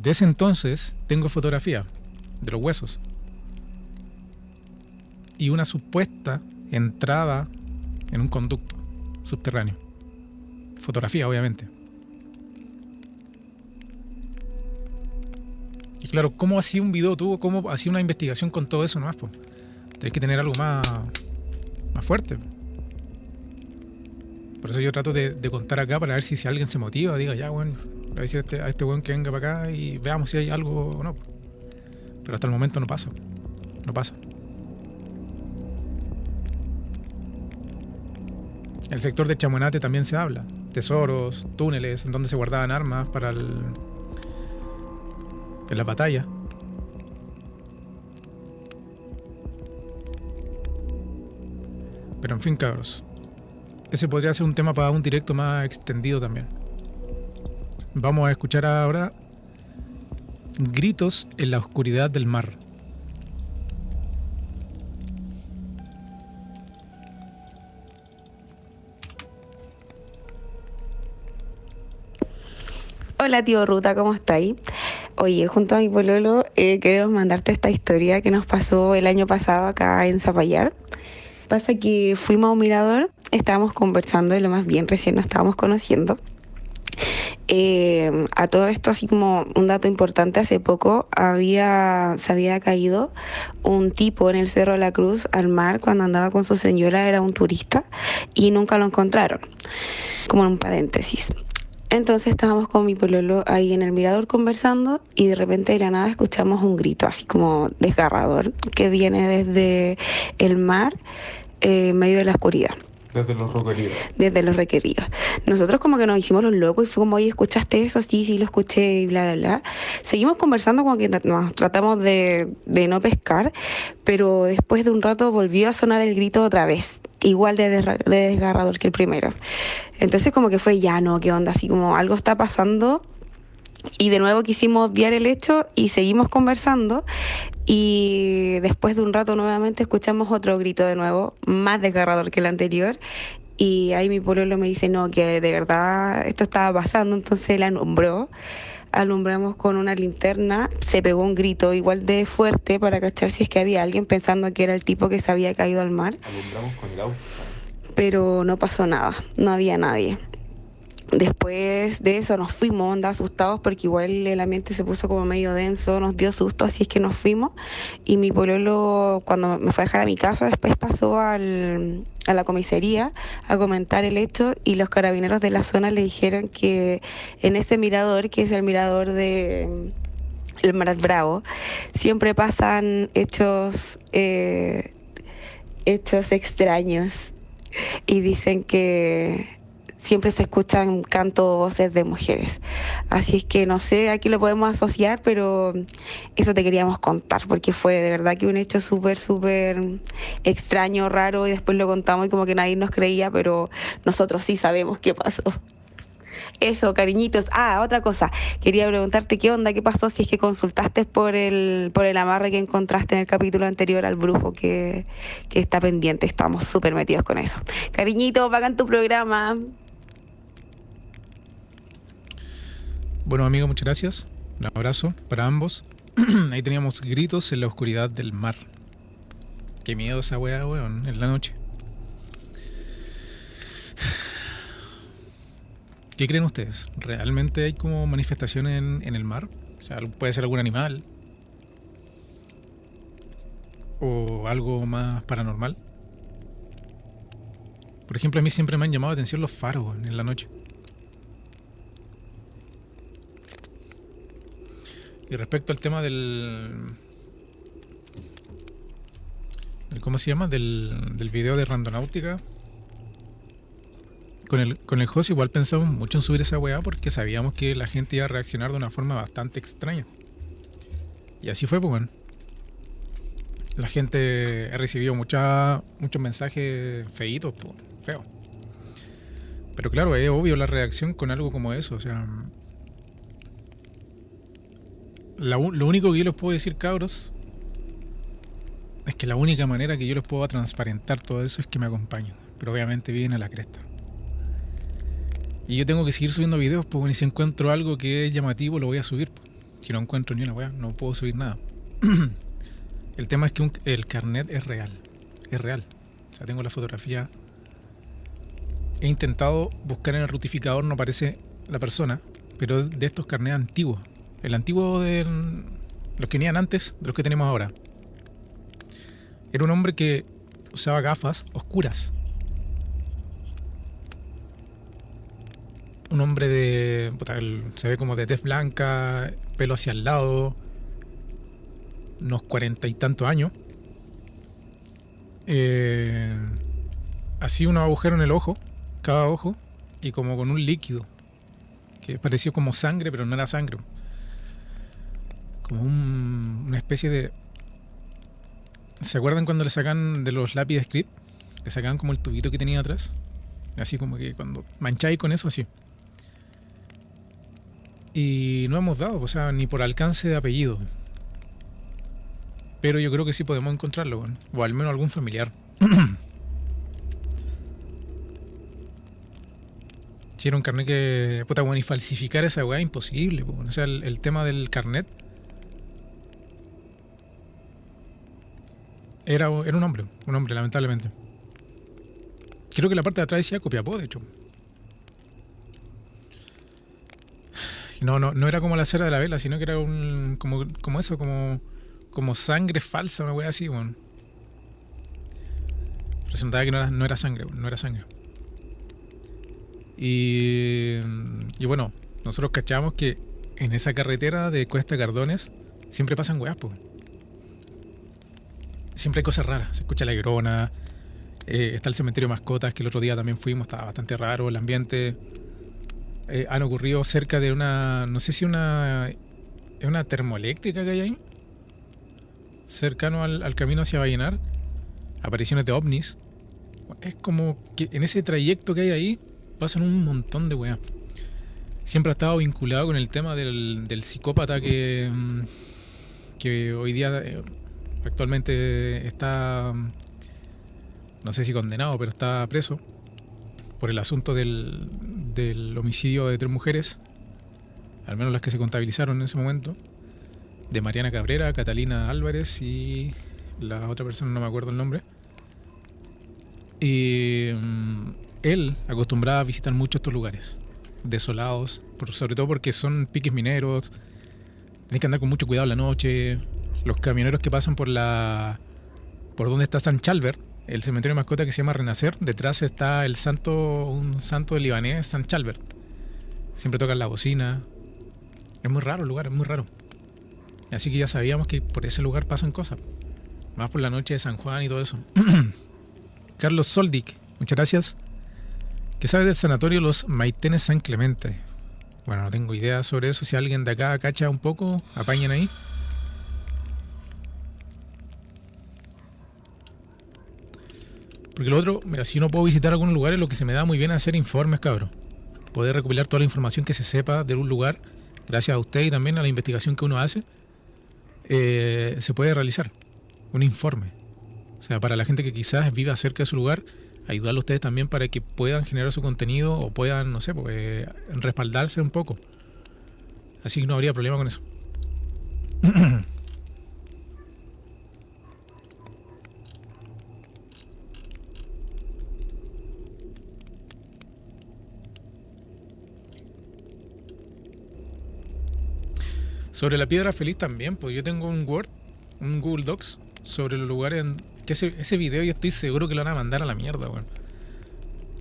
ese entonces tengo fotografía de los huesos y una supuesta entrada en un conducto subterráneo. Fotografía, obviamente. Y claro, ¿cómo hacía un video tú? ¿Cómo hacía una investigación con todo eso nomás? Pues tenés que tener algo más fuerte. Por eso yo trato de contar acá, para ver si alguien se motiva, diga, ya, bueno, le voy a decir a este weón que venga para acá y veamos si hay algo o no. Pero hasta el momento no pasa. No pasa. El sector de Chamonate también se habla. Tesoros, túneles, en donde se guardaban armas para en la batalla. Pero en fin, cabros, ese podría ser un tema para un directo más extendido también. Vamos a escuchar ahora Gritos en la oscuridad del mar. Hola tío Ruta, ¿cómo estáis? Oye, junto a mi pololo queremos mandarte esta historia que nos pasó el año pasado acá en Zapallar. Pasa que fuimos a un mirador estábamos conversando y lo más bien recién nos estábamos conociendo. A todo esto, así como un dato importante, hace poco se había caído un tipo en el Cerro de la Cruz al mar cuando andaba con su señora, era un turista, y nunca lo encontraron, como en un paréntesis. Entonces estábamos con mi pololo ahí en el mirador conversando y de repente de la nada escuchamos un grito así como desgarrador que viene desde el mar, en medio de la oscuridad. Desde los requeridos. Desde los requeridos. Nosotros como que nos hicimos los locos y fue como, oye, ¿escuchaste eso? Sí, sí, lo escuché y bla, bla, bla. Seguimos conversando como que nos tratamos de no pescar, pero después de un rato volvió a sonar el grito otra vez, igual de desgarrador que el primero. Entonces como que fue, ya no, ¿qué onda? Así como algo está pasando. Y de nuevo quisimos obviar el hecho y seguimos conversando y después de un rato nuevamente escuchamos otro grito de nuevo, más desgarrador que el anterior, y ahí mi pololo me dice no, que de verdad esto estaba pasando, entonces él alumbramos con una linterna, se pegó un grito igual de fuerte para cachar si es que había alguien, pensando que era el tipo que se había caído al mar. Alumbramos con el auto. Pero no pasó nada, no había nadie. Después de eso nos fuimos, asustados porque igual el ambiente se puso como medio denso, nos dio susto, así es que nos fuimos. Y mi pololo, cuando me fue a dejar a mi casa, después pasó a la comisaría a comentar el hecho, y los carabineros de la zona le dijeron que en ese mirador, que es el mirador de el Mar Bravo, siempre pasan hechos extraños, y dicen que siempre se escuchan cantos o voces de mujeres. Así es que no sé, aquí lo podemos asociar, pero eso te queríamos contar, porque fue de verdad que un hecho súper extraño, raro, y después lo contamos y como que nadie nos creía, pero nosotros sí sabemos qué pasó. Eso, cariñitos. Otra cosa, quería preguntarte qué onda, qué pasó, si es que consultaste por el amarre que encontraste en el capítulo anterior al brujo que está pendiente. Estamos súper metidos con eso. Cariñitos, pagan tu programa. Bueno, amigos, muchas gracias. Un abrazo para ambos. Ahí teníamos gritos en la oscuridad del mar. Qué miedo esa weá, weón, en la noche. ¿Qué creen ustedes? ¿Realmente hay como manifestaciones en el mar? O sea, puede ser algún animal. O algo más paranormal. Por ejemplo, a mí siempre me han llamado la atención los faros en la noche. Y respecto al tema ¿cómo se llama? Del video de Randonáutica. Con el host igual pensamos mucho en subir esa weá porque sabíamos que la gente iba a reaccionar de una forma bastante extraña. Y así fue, pues bueno. La gente ha recibido muchos mensajes feitos, pues, feos. Pero claro, es obvio la reacción con algo como eso, o sea... Lo único que yo les puedo decir, cabros, es que la única manera que yo les puedo transparentar todo eso es que me acompañen. Pero obviamente vienen a la cresta. Y yo tengo que seguir subiendo videos, pues bueno, y si encuentro algo que es llamativo lo voy a subir. Si no encuentro ni una weá, no puedo subir nada. El tema es que el carnet es real. Es real. O sea, tengo la fotografía. He intentado buscar en el rutificador, no aparece la persona, pero es de estos carnets antiguos. El antiguo de los que venían antes de los que tenemos ahora. Era un hombre que usaba gafas oscuras. Un hombre se ve como de tez blanca, pelo hacia el lado, unos 40 y tantos años. Así unos agujeros en el ojo, cada ojo, y como con un líquido que pareció como sangre, pero no era sangre. Como una especie de... ¿Se acuerdan cuando le sacan de los lápices script? Le sacaban como el tubito que tenía atrás. Así como que cuando mancháis con eso, así. Y no hemos dado, o sea, ni por alcance de apellido. Pero yo creo que sí podemos encontrarlo, bueno, o al menos algún familiar. Si era un carnet que... Puta, bueno, y falsificar esa weá es imposible, bueno. O sea, el tema del carnet... Era un hombre, lamentablemente. Creo que la parte de atrás decía Copiapó, de hecho. No era como la cera de la vela, sino que era como eso, como sangre falsa, una wea así, bueno. Pero se notaba que no era sangre. Y bueno, nosotros cachamos que en esa carretera de Cuesta Cardones siempre pasan weas, pues. Siempre hay cosas raras. Se escucha la Llorona. Está el cementerio de mascotas, que el otro día también fuimos. Estaba bastante raro el ambiente. Han ocurrido cerca de una... No sé si es una termoeléctrica que hay ahí. Cercano al camino hacia Vallenar. Apariciones de ovnis. Es como que en ese trayecto que hay ahí pasan un montón de weas. Siempre ha estado vinculado con el tema del psicópata que hoy día actualmente está, no sé si condenado, pero está preso por el asunto del homicidio de 3 mujeres, al menos las que se contabilizaron en ese momento, de Mariana Cabrera, Catalina Álvarez y la otra persona, no me acuerdo el nombre. Y él acostumbraba a visitar mucho estos lugares desolados, sobre todo porque son piques mineros, tienes que andar con mucho cuidado en la noche. Los camioneros que pasan por donde está San Chalbert, el cementerio de mascota que se llama Renacer, detrás está un santo libanés, San Chalbert. Siempre tocan la bocina. Es muy raro el lugar, es muy raro. Así que ya sabíamos que por ese lugar pasan cosas, más por la noche de San Juan y todo eso. Carlos Soldic, muchas gracias. ¿Qué sabes del sanatorio Los Maitenes San Clemente? Bueno, no tengo idea sobre eso. Si alguien de acá cacha un poco, apañen ahí. Porque lo otro, mira, si no puedo visitar algunos lugares, lo que se me da muy bien es hacer informes, cabrón. Poder recopilar toda la información que se sepa de un lugar, gracias a usted y también a la investigación que uno hace, se puede realizar un informe. O sea, para la gente que quizás viva cerca de su lugar, ayudarle a ustedes también para que puedan generar su contenido o puedan, no sé, respaldarse un poco. Así que no habría problema con eso. Sobre la piedra feliz también, pues yo tengo un Google Docs sobre los lugares que ese video yo estoy seguro que lo van a mandar a la mierda, weón.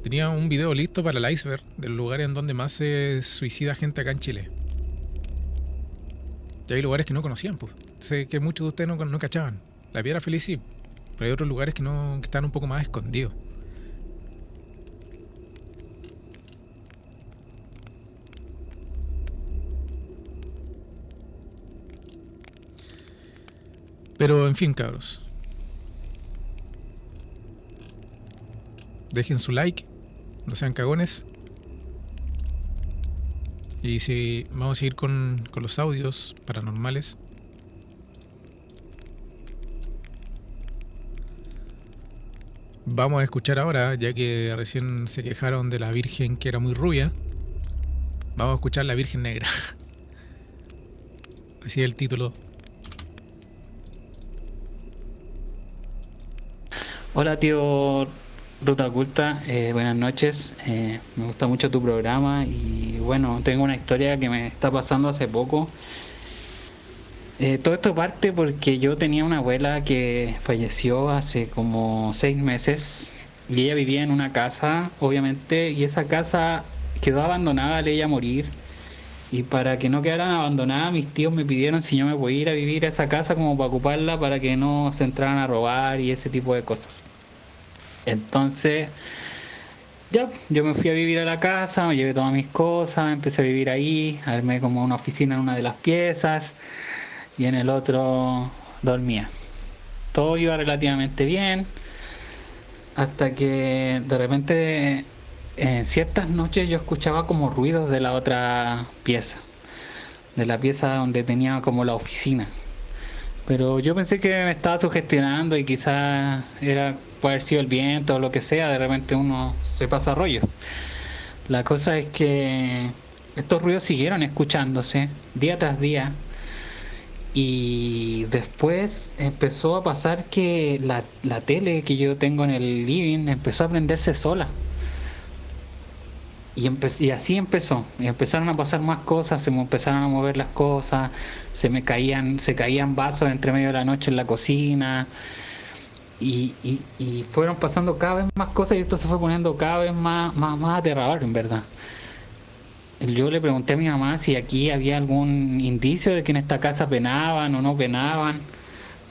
Tenía un video listo para el iceberg de los lugares en donde más se suicida gente acá en Chile. Y hay lugares que no conocían, pues. Sé que muchos de ustedes no cachaban. La piedra feliz sí, pero hay otros lugares que están un poco más escondidos. Pero en fin, cabros, dejen su like, no sean cagones. Y si vamos a seguir con los audios paranormales. Vamos a escuchar ahora, ya que recién se quejaron de la Virgen que era muy rubia. Vamos a escuchar la Virgen Negra. Así es el título. Hola tío Ruta Oculta, buenas noches, me gusta mucho tu programa y bueno, tengo una historia que me está pasando hace poco. Todo esto parte porque yo tenía una abuela que falleció hace como 6 meses y ella vivía en una casa, obviamente, y esa casa quedó abandonada al ella morir. Y para que no quedaran abandonadas, mis tíos me pidieron si yo me podía ir a vivir a esa casa como para ocuparla, para que no se entraran a robar y ese tipo de cosas. Entonces, ya, yo me fui a vivir a la casa, me llevé todas mis cosas, empecé a vivir ahí, armé como una oficina en una de las piezas y en el otro dormía. Todo iba relativamente bien, hasta que de repente en ciertas noches yo escuchaba como ruidos de la otra pieza, de la pieza donde tenía como la oficina. Pero yo pensé que me estaba sugestionando y quizás puede haber sido el viento o lo que sea, de repente uno se pasa rollo. La cosa es que estos ruidos siguieron escuchándose día tras día Y después empezó a pasar que la tele que yo tengo en el living empezó a prenderse sola. Y así empezó. Y empezaron a pasar más cosas, se me empezaron a mover las cosas, se caían vasos entre medio de la noche en la cocina. Y fueron pasando cada vez más cosas y esto se fue poniendo cada vez más aterrador, en verdad. Yo le pregunté a mi mamá si aquí había algún indicio de que en esta casa penaban o no penaban,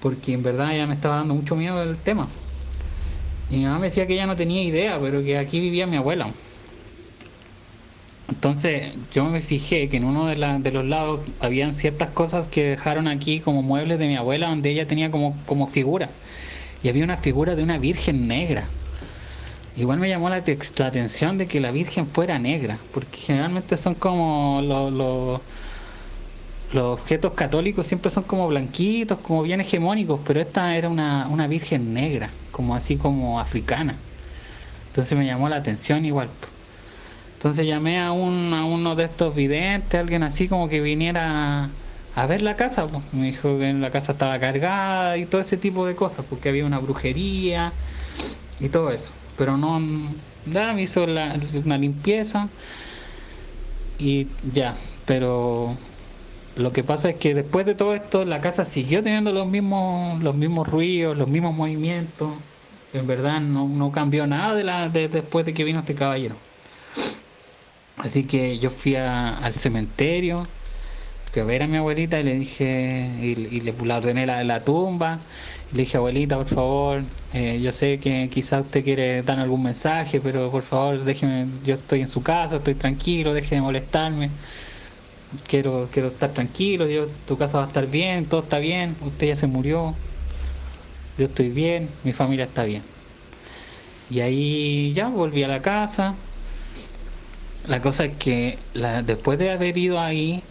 porque en verdad ya me estaba dando mucho miedo el tema. Y mi mamá me decía que ella no tenía idea, pero que aquí vivía mi abuela. Entonces yo me fijé que en uno de los lados habían ciertas cosas que dejaron aquí como muebles de mi abuela, donde ella tenía como figura. Y había una figura de una virgen negra. Igual me llamó la atención de que la virgen fuera negra, porque generalmente son como los objetos católicos siempre son como blanquitos, como bien hegemónicos, pero esta era una virgen negra, como así como africana. Entonces me llamó la atención igual. Entonces llamé a uno de estos videntes, alguien así como que viniera a ver la casa, pues. Me dijo que la casa estaba cargada y todo ese tipo de cosas, porque había una brujería y todo eso. Pero no, nada, me hizo una limpieza y ya. Pero lo que pasa es que después de todo esto la casa siguió teniendo los mismos ruidos, los mismos movimientos. En verdad no cambió nada después de que vino este caballero. Así que yo fui al cementerio, fui a ver a mi abuelita y le dije, y le ordené la tumba. Le dije, abuelita, por favor, yo sé que quizás usted quiere dar algún mensaje, pero por favor déjeme, yo estoy en su casa, estoy tranquilo, deje de molestarme, quiero estar tranquilo, tu casa va a estar bien, todo está bien, usted ya se murió, yo estoy bien, mi familia está bien. Y ahí ya volví a la casa. La cosa es que después de haber ido ahí,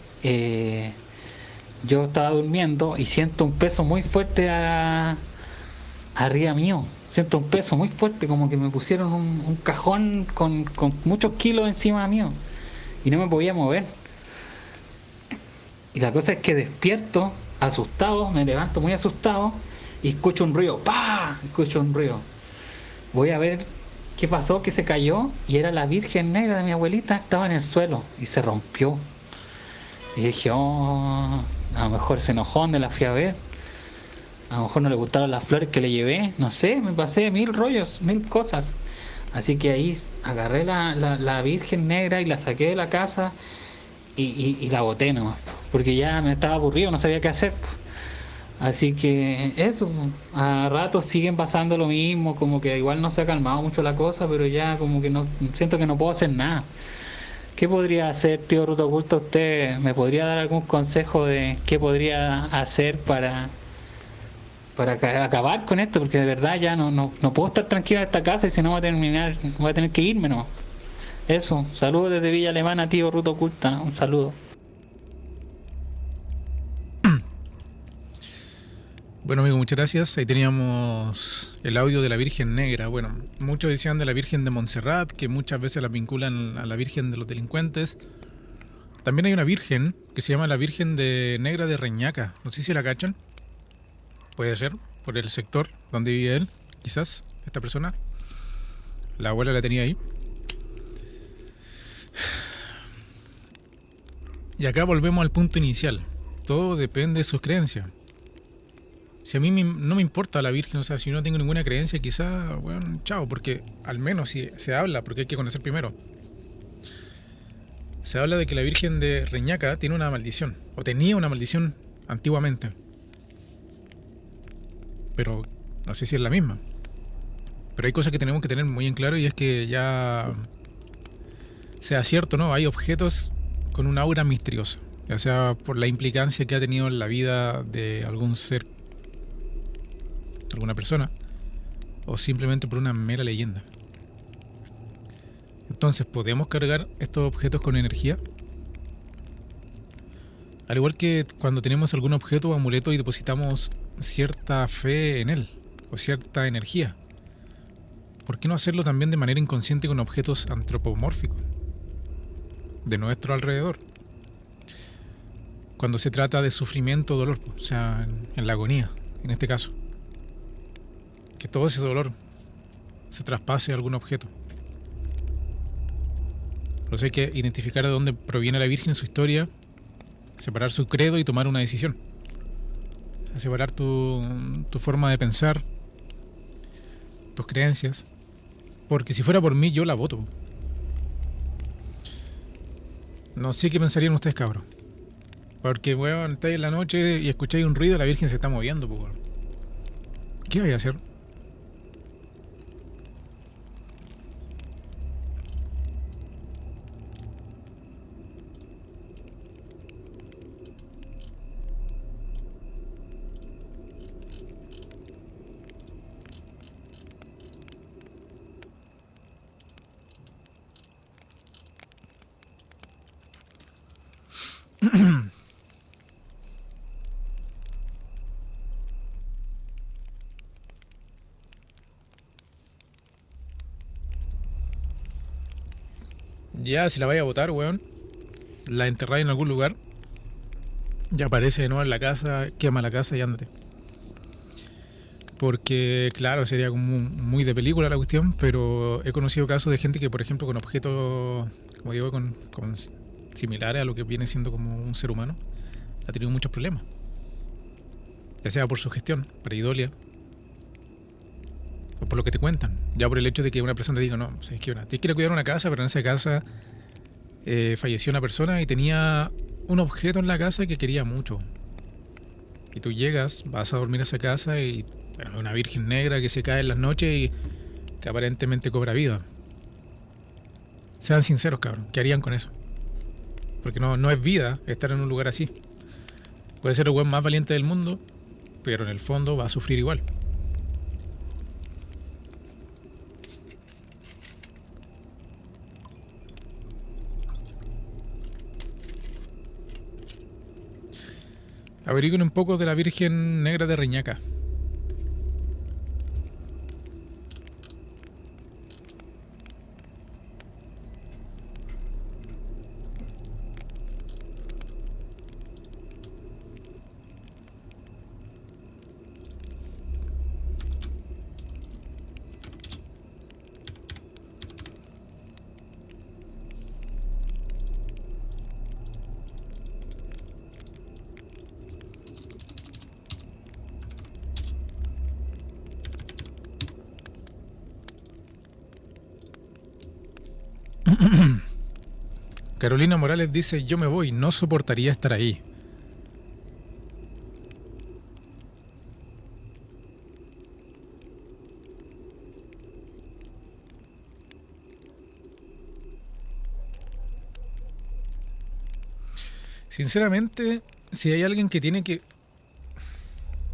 yo estaba durmiendo y siento un peso muy fuerte arriba mío. Siento un peso muy fuerte, como que me pusieron un cajón con muchos kilos encima mío y no me podía mover. Y la cosa es que despierto, asustado, me levanto muy asustado y escucho un ruido. ¡Pah! Escucho un ruido. Voy a ver qué pasó, que se cayó y era la virgen negra de mi abuelita, estaba en el suelo y se rompió. Y dije, a lo mejor se enojó, donde la fui a ver. A lo mejor no le gustaron las flores que le llevé. No sé, me pasé 1000 rollos, 1000 cosas. Así que ahí agarré la virgen negra y la saqué de la casa y la boté nomás. Porque ya me estaba aburrido, no sabía qué hacer. Así que eso, a ratos siguen pasando lo mismo, como que igual no se ha calmado mucho la cosa, pero ya como que no siento que no puedo hacer nada. ¿Qué podría hacer, tío Ruta Oculta? ¿Usted me podría dar algún consejo de qué podría hacer para acabar con esto? Porque de verdad ya no puedo estar tranquilo en esta casa y si no voy a tener que irme, ¿no? Eso, saludos desde Villa Alemana, tío Ruta Oculta, un saludo. Bueno, amigo, muchas gracias. Ahí teníamos el audio de la Virgen Negra. Bueno, muchos decían de la Virgen de Montserrat, que muchas veces la vinculan a la Virgen de los delincuentes. También hay una Virgen que se llama la Virgen Negra de Reñaca. No sé si la cachan. Puede ser, por el sector donde vive él, quizás, esta persona. La abuela la tenía ahí. Y acá volvemos al punto inicial. Todo depende de sus creencias. Si a mí no me importa la Virgen, o sea, si no tengo ninguna creencia, quizá, bueno, chao, porque al menos si se habla, porque hay que conocer primero. Se habla de que la Virgen de Reñaca tiene una maldición, o tenía una maldición antiguamente. Pero no sé si es la misma. Pero hay cosas que tenemos que tener muy en claro y es que ya sea cierto, ¿no? Hay objetos con un aura misteriosa, ya sea por la implicancia que ha tenido en la vida de algún ser, alguna persona, o simplemente por una mera leyenda. Entonces, ¿podemos cargar estos objetos con energía? Al igual que cuando tenemos algún objeto o amuleto y depositamos cierta fe en él, o cierta energía, ¿por qué no hacerlo también de manera inconsciente con objetos antropomórficos de nuestro alrededor? cuando se trata de sufrimiento o dolor, o sea, en la agonía, en este caso. Que todo ese dolor se traspase a algún objeto. Por eso hay que identificar de dónde proviene la Virgen en su historia, separar su credo y tomar una decisión. O sea, separar tu forma de pensar, tus creencias. Porque si fuera por mí, yo la voto. No sé qué pensarían ustedes, cabros. Porque, weón, estáis en la noche y escucháis un ruido, la Virgen se está moviendo, pues, weón. ¿Qué vais a hacer? Ya, si la vais a botar, weón, la enterráis en algún lugar, ya aparece de nuevo en la casa, quema la casa y ándate. Porque, claro, sería como muy de película la cuestión, pero he conocido casos de gente que, por ejemplo, con objetos, como digo, con similares a lo que viene siendo como un ser humano, ha tenido muchos problemas. Ya sea por su gestión, pareidolia, o por lo que te cuentan. Ya por el hecho de que una persona te diga, no, es que tienes que ir a cuidar una casa, pero en esa casa falleció una persona y tenía un objeto en la casa que quería mucho. Y tú llegas, vas a dormir a esa casa y, bueno, una virgen negra que se cae en las noches y que aparentemente cobra vida. Sean sinceros, cabrón, ¿qué harían con eso? Porque no es vida estar en un lugar así. Puede ser el weón más valiente del mundo, pero en el fondo va a sufrir igual. Averigüen un poco de la Virgen Negra de Reñaca. Carolina Morales dice, yo me voy, no soportaría estar ahí. Sinceramente, si hay alguien que tiene que,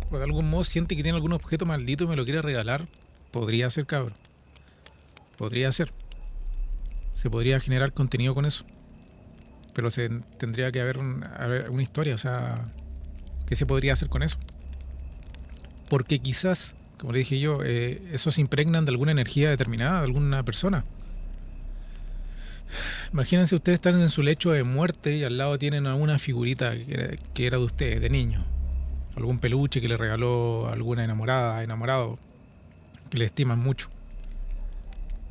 o de algún modo siente que tiene algún objeto maldito y me lo quiere regalar, podría ser, cabrón. Podría ser. Se podría generar contenido con eso. Pero tendría que haber una historia, o sea, ¿qué se podría hacer con eso? Porque quizás, como le dije yo, eso se impregnan de alguna energía determinada, de alguna persona. Imagínense, ustedes están en su lecho de muerte y al lado tienen alguna figurita que era de ustedes, de niño. Algún peluche que le regaló alguna enamorada, enamorado, que le estiman mucho.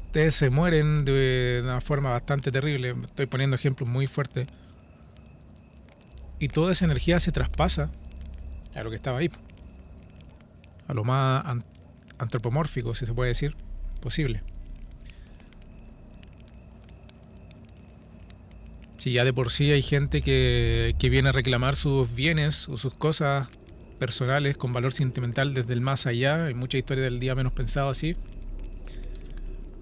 Ustedes se mueren de una forma bastante terrible, estoy poniendo ejemplos muy fuertes, y toda esa energía se traspasa a lo que estaba ahí, a lo más antropomórfico, si se puede decir, posible. Si ya de por sí hay gente que viene a reclamar sus bienes o sus cosas personales con valor sentimental desde el más allá, hay mucha historia del día menos pensado así,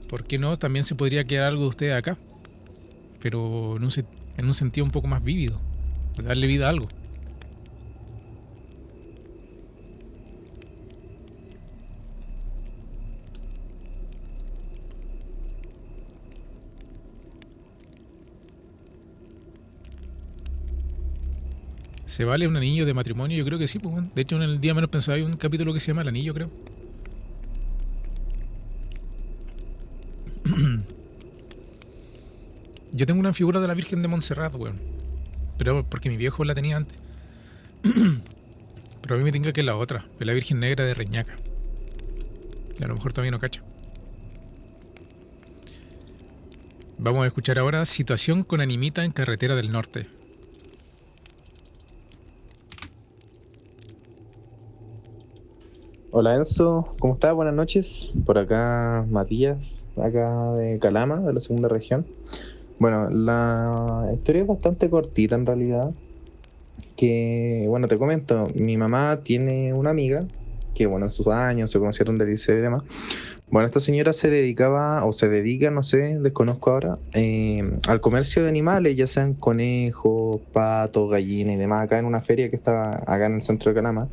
¿por qué no? También se podría quedar algo de ustedes acá, pero en un sentido un poco más vívido, de darle vida a algo. ¿Se vale un anillo de matrimonio? Yo creo que sí, pues, bueno. De hecho, en el día menos pensado hay un capítulo que se llama El Anillo, creo. Yo tengo una figura de la Virgen de Montserrat, weón, Pero porque mi viejo la tenía antes. Pero a mí me tinca que es la otra, es la Virgen Negra de Reñaca. Y a lo mejor todavía no cacha. Vamos a escuchar ahora Situación con Animita en Carretera del Norte. Hola Enzo, ¿cómo estás? Buenas noches. Por acá Matías, acá de Calama, de la segunda región. Bueno, la historia es bastante cortita en realidad. Que, bueno, te comento, mi mamá tiene una amiga que, bueno, en sus años se conocieron del liceo y demás. Bueno, esta señora se dedicaba, o se dedica, no sé, desconozco ahora, al comercio de animales, ya sean conejos, patos, gallinas y demás, acá en una feria que está acá en el centro de Calama.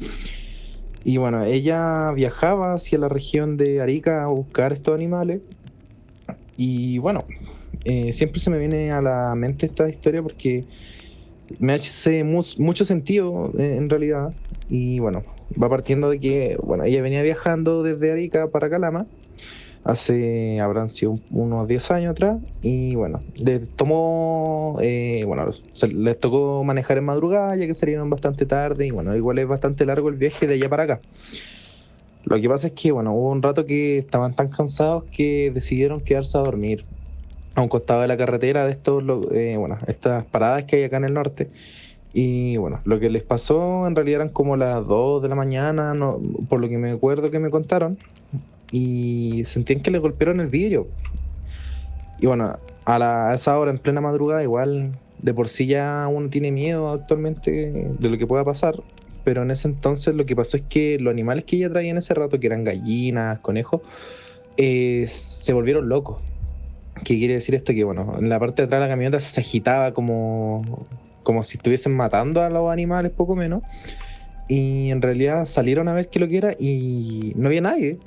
Y bueno, ella viajaba hacia la región de Arica a buscar estos animales. Y bueno, siempre se me viene a la mente esta historia porque me hace mucho sentido en realidad. Y bueno, va partiendo de que, bueno, ella venía viajando desde Arica para Calama. Habrán sido unos 10 años atrás. Y bueno, les tomó, les tocó manejar en madrugada, ya que salieron bastante tarde. Y bueno, igual es bastante largo el viaje de allá para acá. Lo que pasa es que, bueno, hubo un rato que estaban tan cansados que decidieron quedarse a dormir a un costado de la carretera de estas paradas que hay acá en el norte. Y bueno, lo que les pasó en realidad eran como las 2 de la mañana, no, por lo que me acuerdo que me contaron. Y sentían que le golpearon el vidrio. Y bueno, a esa hora, en plena madrugada, igual de por sí ya uno tiene miedo actualmente de lo que pueda pasar. Pero en ese entonces lo que pasó es que los animales que ella traía en ese rato, que eran gallinas, conejos, se volvieron locos. ¿Qué quiere decir esto? Que bueno, en la parte de atrás de la camioneta se agitaba como si estuviesen matando a los animales, poco menos. Y en realidad salieron a ver qué lo que era y no había nadie.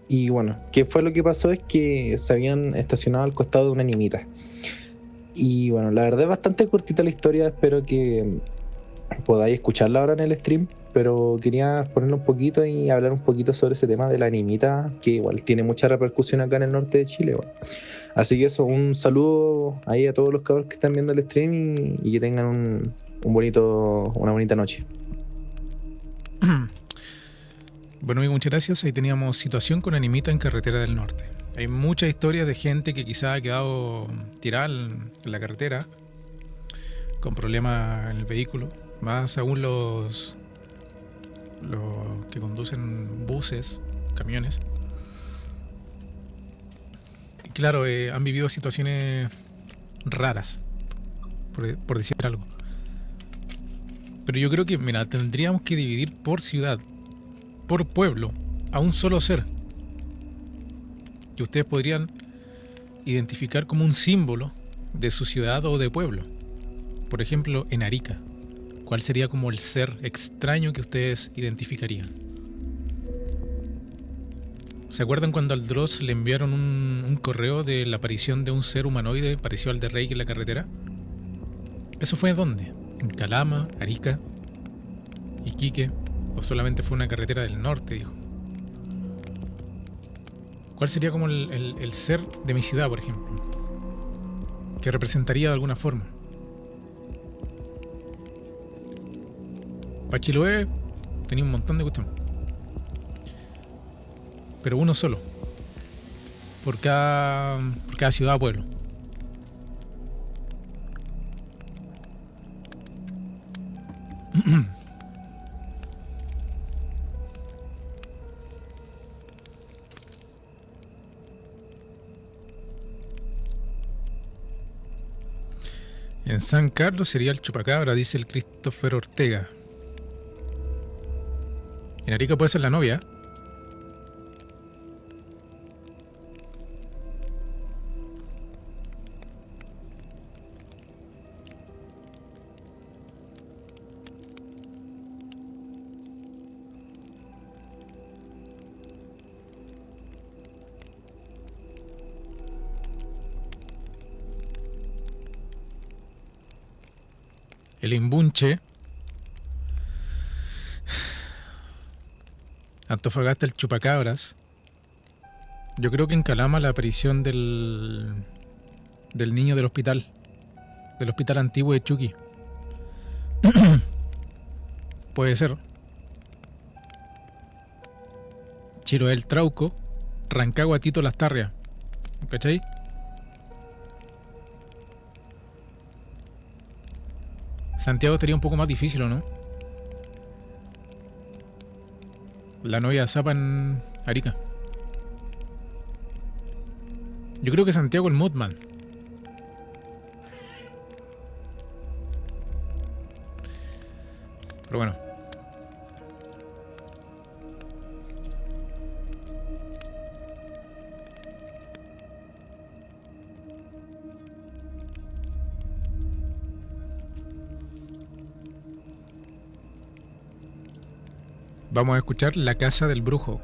Y bueno, ¿qué fue lo que pasó? Es que se habían estacionado al costado de una animita. Y bueno, la verdad es bastante cortita la historia, espero que podáis escucharla ahora en el stream, pero quería ponerlo un poquito y hablar un poquito sobre ese tema de la animita, que igual tiene mucha repercusión acá en el norte de Chile. Bueno. Así que eso, un saludo ahí a todos los cabros que están viendo el stream y que tengan una bonita noche. Bueno, amigo, muchas gracias. Ahí teníamos Situación con Animita en Carretera del Norte. Hay muchas historias de gente que quizá ha quedado tirada en la carretera con problemas en el vehículo, más aún los que conducen buses, camiones. Y claro, han vivido situaciones raras, por decir algo. Pero yo creo que, mira, tendríamos que dividir por ciudad, por pueblo, a un solo ser que ustedes podrían identificar como un símbolo de su ciudad o de pueblo. Por ejemplo, en Arica, ¿cuál sería como el ser extraño que ustedes identificarían? ¿Se acuerdan cuando al Dross le enviaron un correo de la aparición de un ser humanoide parecido al de Rey en la carretera? ¿Eso fue dónde? ¿En Calama, Arica, Iquique? ¿O solamente fue una carretera del norte, dijo? ¿Cuál sería como el ser de mi ciudad, por ejemplo? Que representaría de alguna forma. Pachiloé tenía un montón de cuestiones. Pero uno solo. Por cada ciudad o pueblo. En San Carlos sería el chupacabra, dice el Christopher Ortega. En Arica puede ser la novia. El Imbunche. Antofagasta el chupacabras. Yo creo que en Calama la aparición del niño del hospital antiguo de Chucky. Puede ser. Chiroel Trauco, Rancagua Tito Lastarria. ¿Cachai? Santiago estaría un poco más difícil, ¿o no? La novia de Zapa en Arica. Yo creo que Santiago el Moodman. Pero bueno. Vamos a escuchar La Casa del Brujo.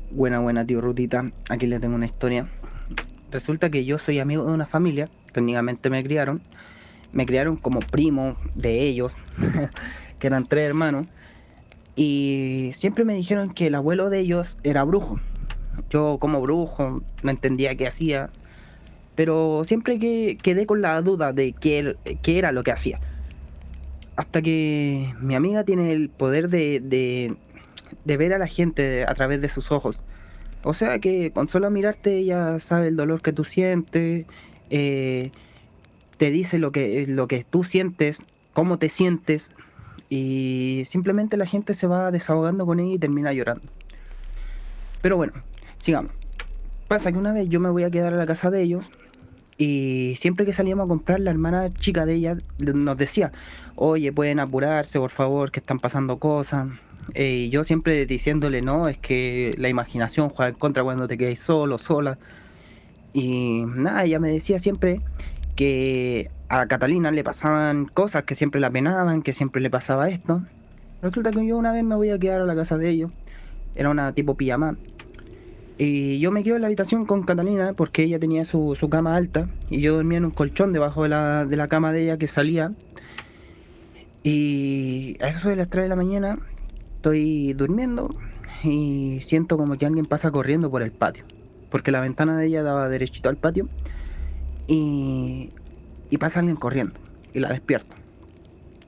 Buena, tío Rutita. Aquí le tengo una historia. Resulta que yo soy amigo de una familia. Técnicamente me criaron como primo de ellos, que eran 3 hermanos. Y siempre me dijeron que el abuelo de ellos era brujo. Yo como brujo no entendía qué hacía, pero siempre que quedé con la duda de qué era lo que hacía. Hasta que mi amiga tiene el poder de ver a la gente a través de sus ojos. O sea que con solo mirarte ella sabe el dolor que tú sientes, te dice lo que tú sientes, cómo te sientes, y simplemente la gente se va desahogando con ella y termina llorando. Pero bueno, sigamos. Pasa que una vez yo me voy a quedar a la casa de ellos y siempre que salíamos a comprar, la hermana chica de ella nos decía: oye, pueden apurarse, por favor, que están pasando cosas. Y yo siempre diciéndole: no, es que la imaginación juega en contra cuando te quedas solo, sola. Y nada, ella me decía siempre que a Catalina le pasaban cosas, que siempre la penaban, que siempre le pasaba esto. Resulta que yo una vez me voy a quedar a la casa de ellos. Era una tipo pijama. Y yo me quedo en la habitación con Catalina porque ella tenía su cama alta y yo dormía en un colchón debajo de la cama de ella que salía. Y a eso de las 3 de la mañana estoy durmiendo y siento como que alguien pasa corriendo por el patio, porque la ventana de ella daba derechito al patio, y pasa alguien corriendo y la despierto.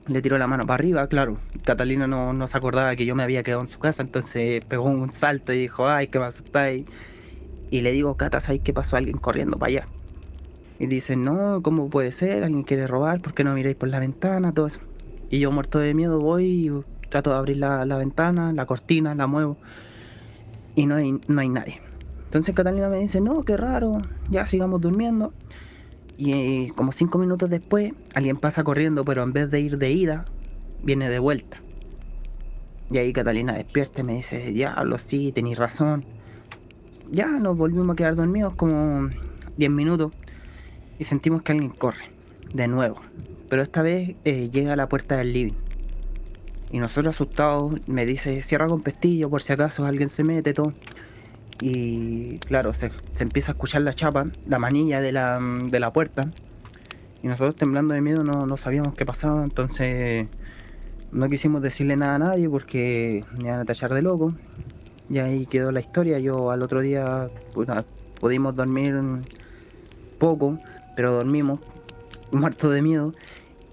Le tiro la mano para arriba, claro. Catalina no se acordaba que yo me había quedado en su casa, entonces pegó un salto y dijo: ay, que me asustáis. Y le digo: Cata, ¿sabes qué pasó? Alguien corriendo para allá. Y dice: no, ¿cómo puede ser? Alguien quiere robar, ¿por qué no miráis por la ventana? Todo eso. Y yo, muerto de miedo, voy y trato de abrir la ventana, la cortina, la muevo, y no hay nadie. Entonces Catalina me dice: no, qué raro, ya sigamos durmiendo. Y como 5 minutos después, alguien pasa corriendo, pero en vez de ir de ida, viene de vuelta. Y ahí Catalina despierta y me dice: diablo, sí, tenéis razón. Ya nos volvimos a quedar dormidos como 10 minutos y sentimos que alguien corre, de nuevo. Pero esta vez llega a la puerta del living. Y nosotros asustados, me dice: cierra con pestillo por si acaso alguien se mete, todo. Y claro, se empieza a escuchar la chapa, la manilla de la puerta. Y nosotros, temblando de miedo, no sabíamos qué pasaba. Entonces no quisimos decirle nada a nadie porque me iban a tachar de loco. Y ahí quedó la historia. Yo al otro día pudimos dormir poco, pero dormimos muertos de miedo.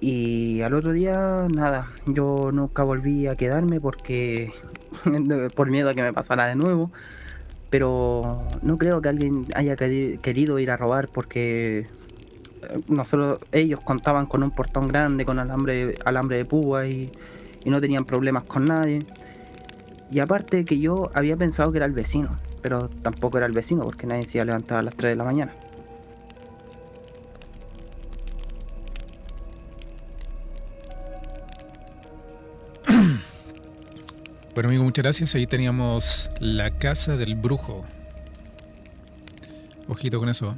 Y al otro día nada, yo nunca volví a quedarme porque por miedo a que me pasara de nuevo. Pero no creo que alguien haya querido ir a robar porque ellos contaban con un portón grande, con alambre de púa, y no tenían problemas con nadie. Y aparte que yo había pensado que era el vecino, pero tampoco era el vecino porque nadie se iba a levantar a las 3 de la mañana. Bueno, amigo, muchas gracias. Ahí teníamos La Casa del Brujo. Ojito con eso.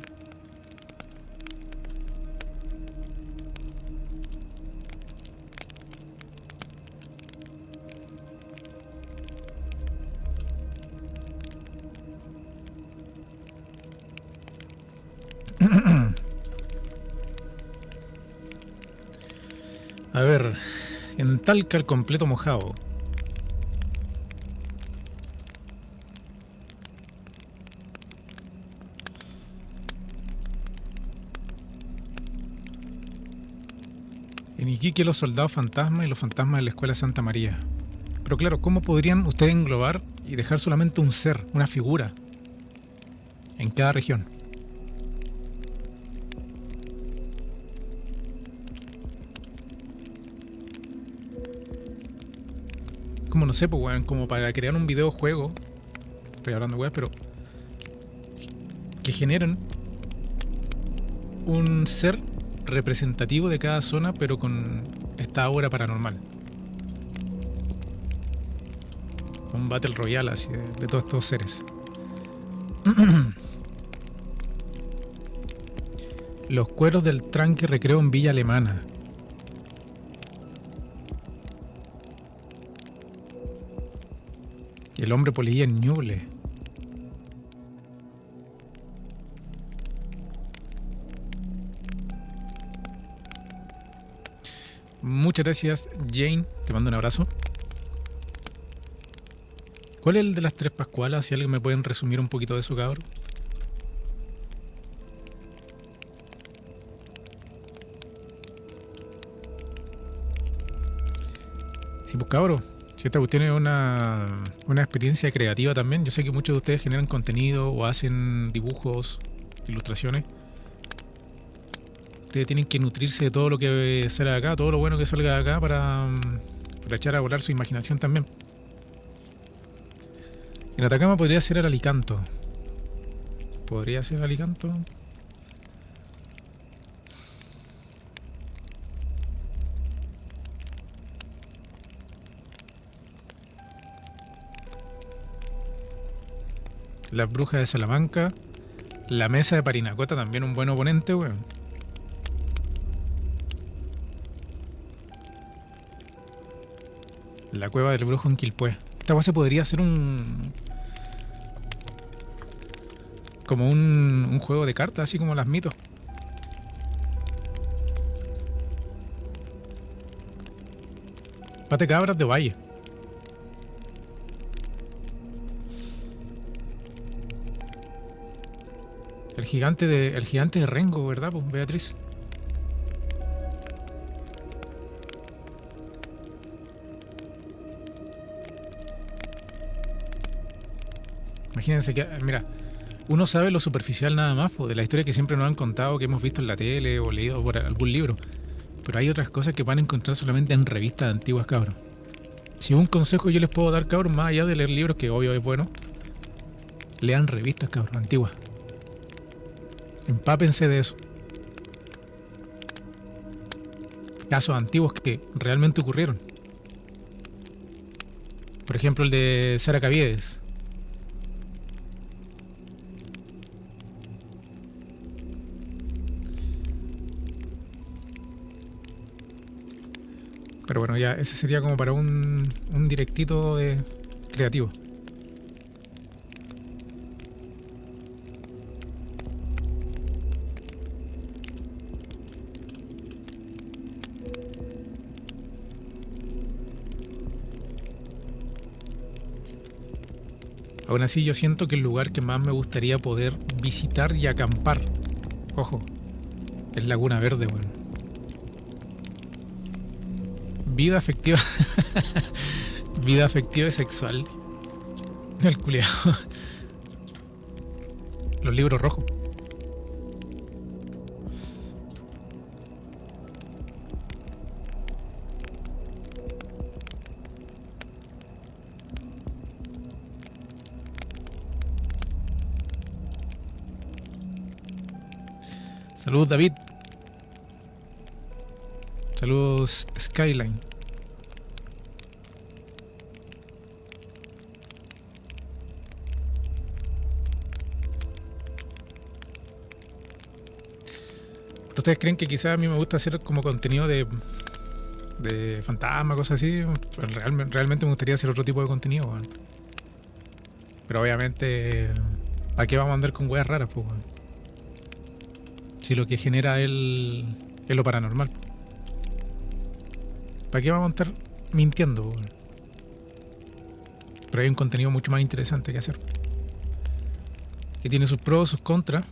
A ver, en Talca el completo mojado. En Iquique los soldados fantasmas y los fantasmas de la Escuela Santa María. Pero claro, ¿cómo podrían ustedes englobar y dejar solamente un ser, una figura, en cada región? Como no sé, pues weón, como para crear un videojuego, estoy hablando weón, pero que generen un ser representativo de cada zona, pero con esta aura paranormal. Un Battle Royale así de todos estos seres. Los cueros del tranque recreo en Villa Alemana. Y el hombre polilla en Ñuble. Muchas gracias, Jane. Te mando un abrazo. ¿Cuál es el de las tres Pascualas? Si alguien me pueden resumir un poquito de eso, cabrón. Sí, pues cabrón. Si esta cuestión es una experiencia creativa también. Yo sé que muchos de ustedes generan contenido o hacen dibujos, ilustraciones. Ustedes tienen que nutrirse de todo lo que sale de acá, todo lo bueno que salga de acá para echar a volar su imaginación también. En Atacama podría ser el Alicanto. ¿Podría ser el Alicanto? Las brujas de Salamanca. La mesa de Parinacota, también un buen oponente, weón. La cueva del brujo en Quilpué. Esta cosa podría ser como un juego de cartas, así como las mitos. Pate cabras de Valle. El gigante de Rengo, ¿verdad, pues, Beatriz? Imagínense que, mira, uno sabe lo superficial nada más, pues, de la historia que siempre nos han contado, que hemos visto en la tele o leído por algún libro. Pero hay otras cosas que van a encontrar solamente en revistas antiguas, cabros. Si un consejo yo les puedo dar, cabros, más allá de leer libros, que obvio es bueno, lean revistas, cabros, antiguas. Empápense de eso. Casos antiguos que realmente ocurrieron. Por ejemplo, el de Sara Caviedes. Pero bueno, ya ese sería como para un directito de creativo. Aún así yo siento que el lugar que más me gustaría poder visitar y acampar, ojo, es Laguna Verde, bueno. Vida afectiva. Vida afectiva y sexual. El culiao. Los libros rojos. Saludos, David. Saludos, Skyline. ¿Ustedes creen que quizás a mí me gusta hacer como contenido de fantasma, cosas así? Pues realmente me gustaría hacer otro tipo de contenido, weón. Pero obviamente, ¿para qué vamos a andar con weas raras, pues, weón? Si lo que genera es lo paranormal. ¿Para qué vamos a estar mintiendo, weón? Pero hay un contenido mucho más interesante que hacer. Que tiene sus pros, sus contras,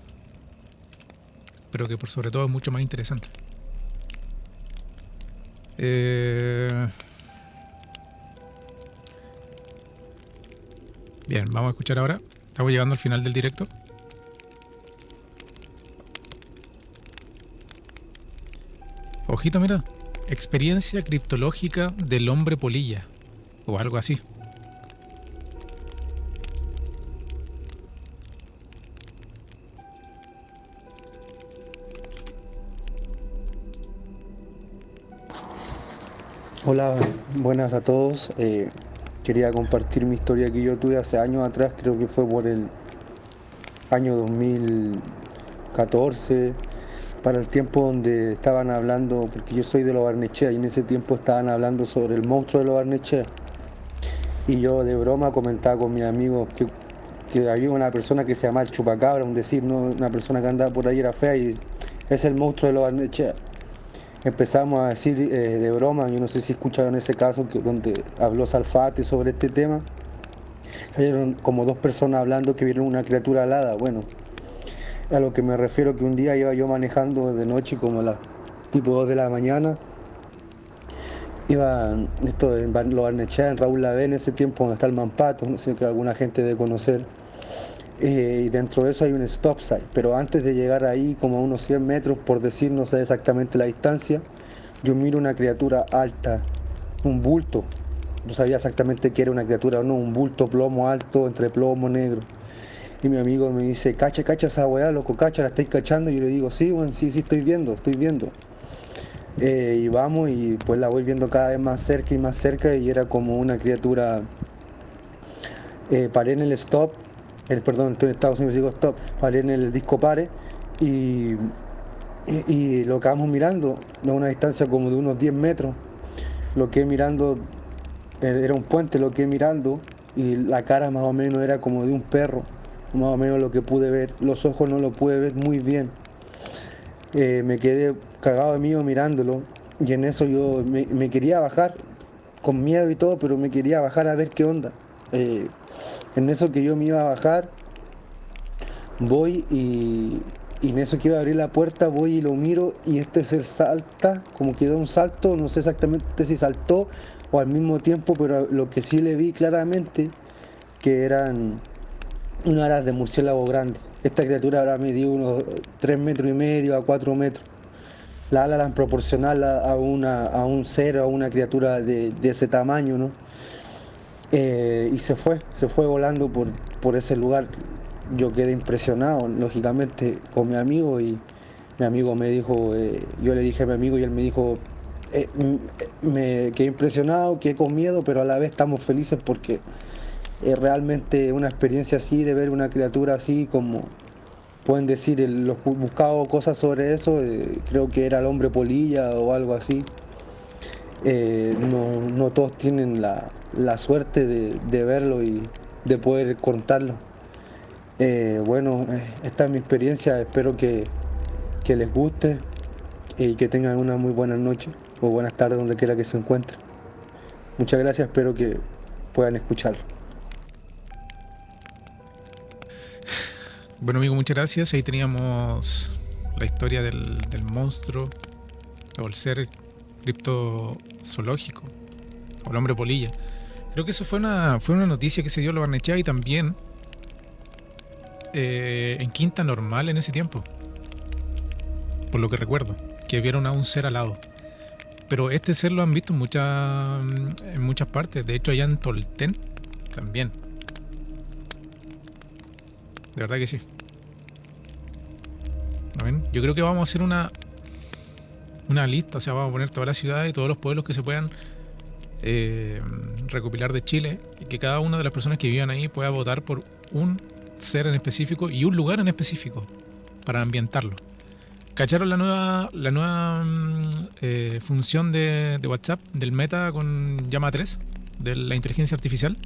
pero que por sobre todo es mucho más interesante. Bien, vamos a escuchar ahora. Estamos llegando al final del directo. Ojito, mira. Experiencia criptológica del hombre polilla. O algo así. Hola, buenas a todos. Quería compartir mi historia que yo tuve hace años atrás, creo que fue por el año 2014, para el tiempo donde estaban hablando, porque yo soy de Lo Barnechea, y en ese tiempo estaban hablando sobre el monstruo de Lo Barnechea. Y yo de broma comentaba con mis amigos que había una persona que se llamaba el Chupacabra, un decir, ¿no? Una persona que andaba por ahí era fea y es el monstruo de Lo Barnechea. Empezamos a decir de broma, yo no sé si escucharon ese caso donde habló Salfate sobre este tema. Salieron como dos personas hablando que vieron una criatura alada. Bueno, a lo que me refiero que un día iba yo manejando de noche como las tipo 2 de la mañana. Iba esto en Lo Barnechea, en Raúl Lavé, en ese tiempo donde está el Mampato, no sé que alguna gente debe conocer. Y dentro de eso hay un stop sign, pero antes de llegar ahí, como a unos 100 metros, por decir, no sé exactamente la distancia, yo miro una criatura alta, un bulto. No sabía exactamente qué era una criatura o no, un bulto plomo alto, entre plomo negro. Y mi amigo me dice, cacha esa weá, loco, cacha, ¿la estáis cachando? Y yo le digo, sí, bueno, sí, estoy viendo. Y vamos, y pues la voy viendo cada vez más cerca, y era como una criatura. Paré en el stop. Perdón, estoy en Estados Unidos, digo stop, paré en el disco pare y lo que vamos mirando a una distancia como de unos 10 metros, lo que mirando era un puente, lo que mirando, y la cara más o menos era como de un perro, más o menos lo que pude ver, los ojos no lo pude ver muy bien. Me quedé cagado de miedo mirándolo, y en eso yo me quería bajar, con miedo y todo, pero me quería bajar a ver qué onda. En eso que yo me iba a bajar, voy y en eso que iba a abrir la puerta, voy y lo miro, y este ser salta, como que da un salto, no sé exactamente si saltó o al mismo tiempo, pero lo que sí le vi claramente, que eran unas alas de murciélago grande. Esta criatura ahora medía unos 3,5 metros a 4 metros. Las alas eran proporcional a un ser, a una criatura de ese tamaño, ¿no? Y se fue volando por ese lugar. Yo quedé impresionado, lógicamente, con mi amigo, y mi amigo me dijo, yo le dije a mi amigo y él me dijo, me quedé impresionado, quedé con miedo, pero a la vez estamos felices porque realmente una experiencia así, de ver una criatura así, como pueden decir, los buscado cosas sobre eso, creo que era el hombre polilla o algo así. No todos tienen la suerte de verlo y de poder contarlo. Bueno, esta es mi experiencia, espero que les guste y que tengan una muy buena noche o buenas tardes donde quiera que se encuentren. Muchas gracias, espero que puedan escucharlo. Bueno, amigo, muchas gracias. Ahí teníamos la historia del monstruo o el ser criptozoológico o el hombre polilla. Creo que eso fue una noticia que se dio en Lo Barnechea y también en Quinta Normal en ese tiempo, por lo que recuerdo, que vieron a un ser alado. Pero este ser lo han visto en muchas partes. De hecho, allá en Tolten también. De verdad que sí. ¿No ven? Yo creo que vamos a hacer una lista, o sea, vamos a poner todas las ciudades y todos los pueblos que se puedan recopilar de Chile, y que cada una de las personas que vivan ahí pueda votar por un ser en específico y un lugar en específico para ambientarlo. ¿Cacharon la nueva función de WhatsApp del Meta con Llama 3? De la inteligencia artificial.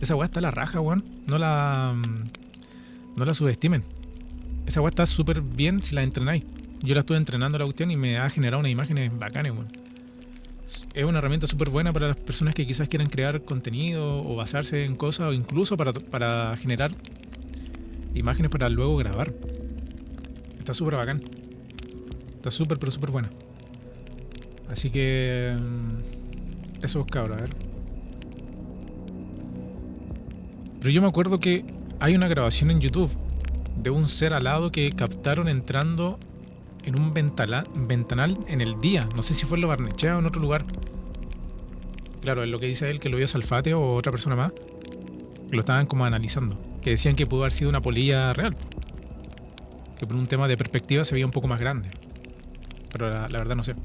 Esa weá está a la raja, weón. No la subestimen. Esa weá está súper bien si la entrenáis. Yo la estuve entrenando la cuestión y me ha generado unas imágenes bacanas, weón. Es una herramienta súper buena para las personas que quizás quieran crear contenido o basarse en cosas, o incluso para generar imágenes para luego grabar. Está súper bacán. Está súper, pero súper buena. Así que eso, cabros, a ver. Pero yo me acuerdo que hay una grabación en YouTube de un ser alado que captaron entrando en un ventanal en el día. No sé si fue en Lo Barnechea o en otro lugar. Claro, es lo que dice él, que lo vio Salfate o otra persona más. Lo estaban como analizando. Que decían que pudo haber sido una polilla real. Que por un tema de perspectiva se veía un poco más grande. Pero la verdad no sé.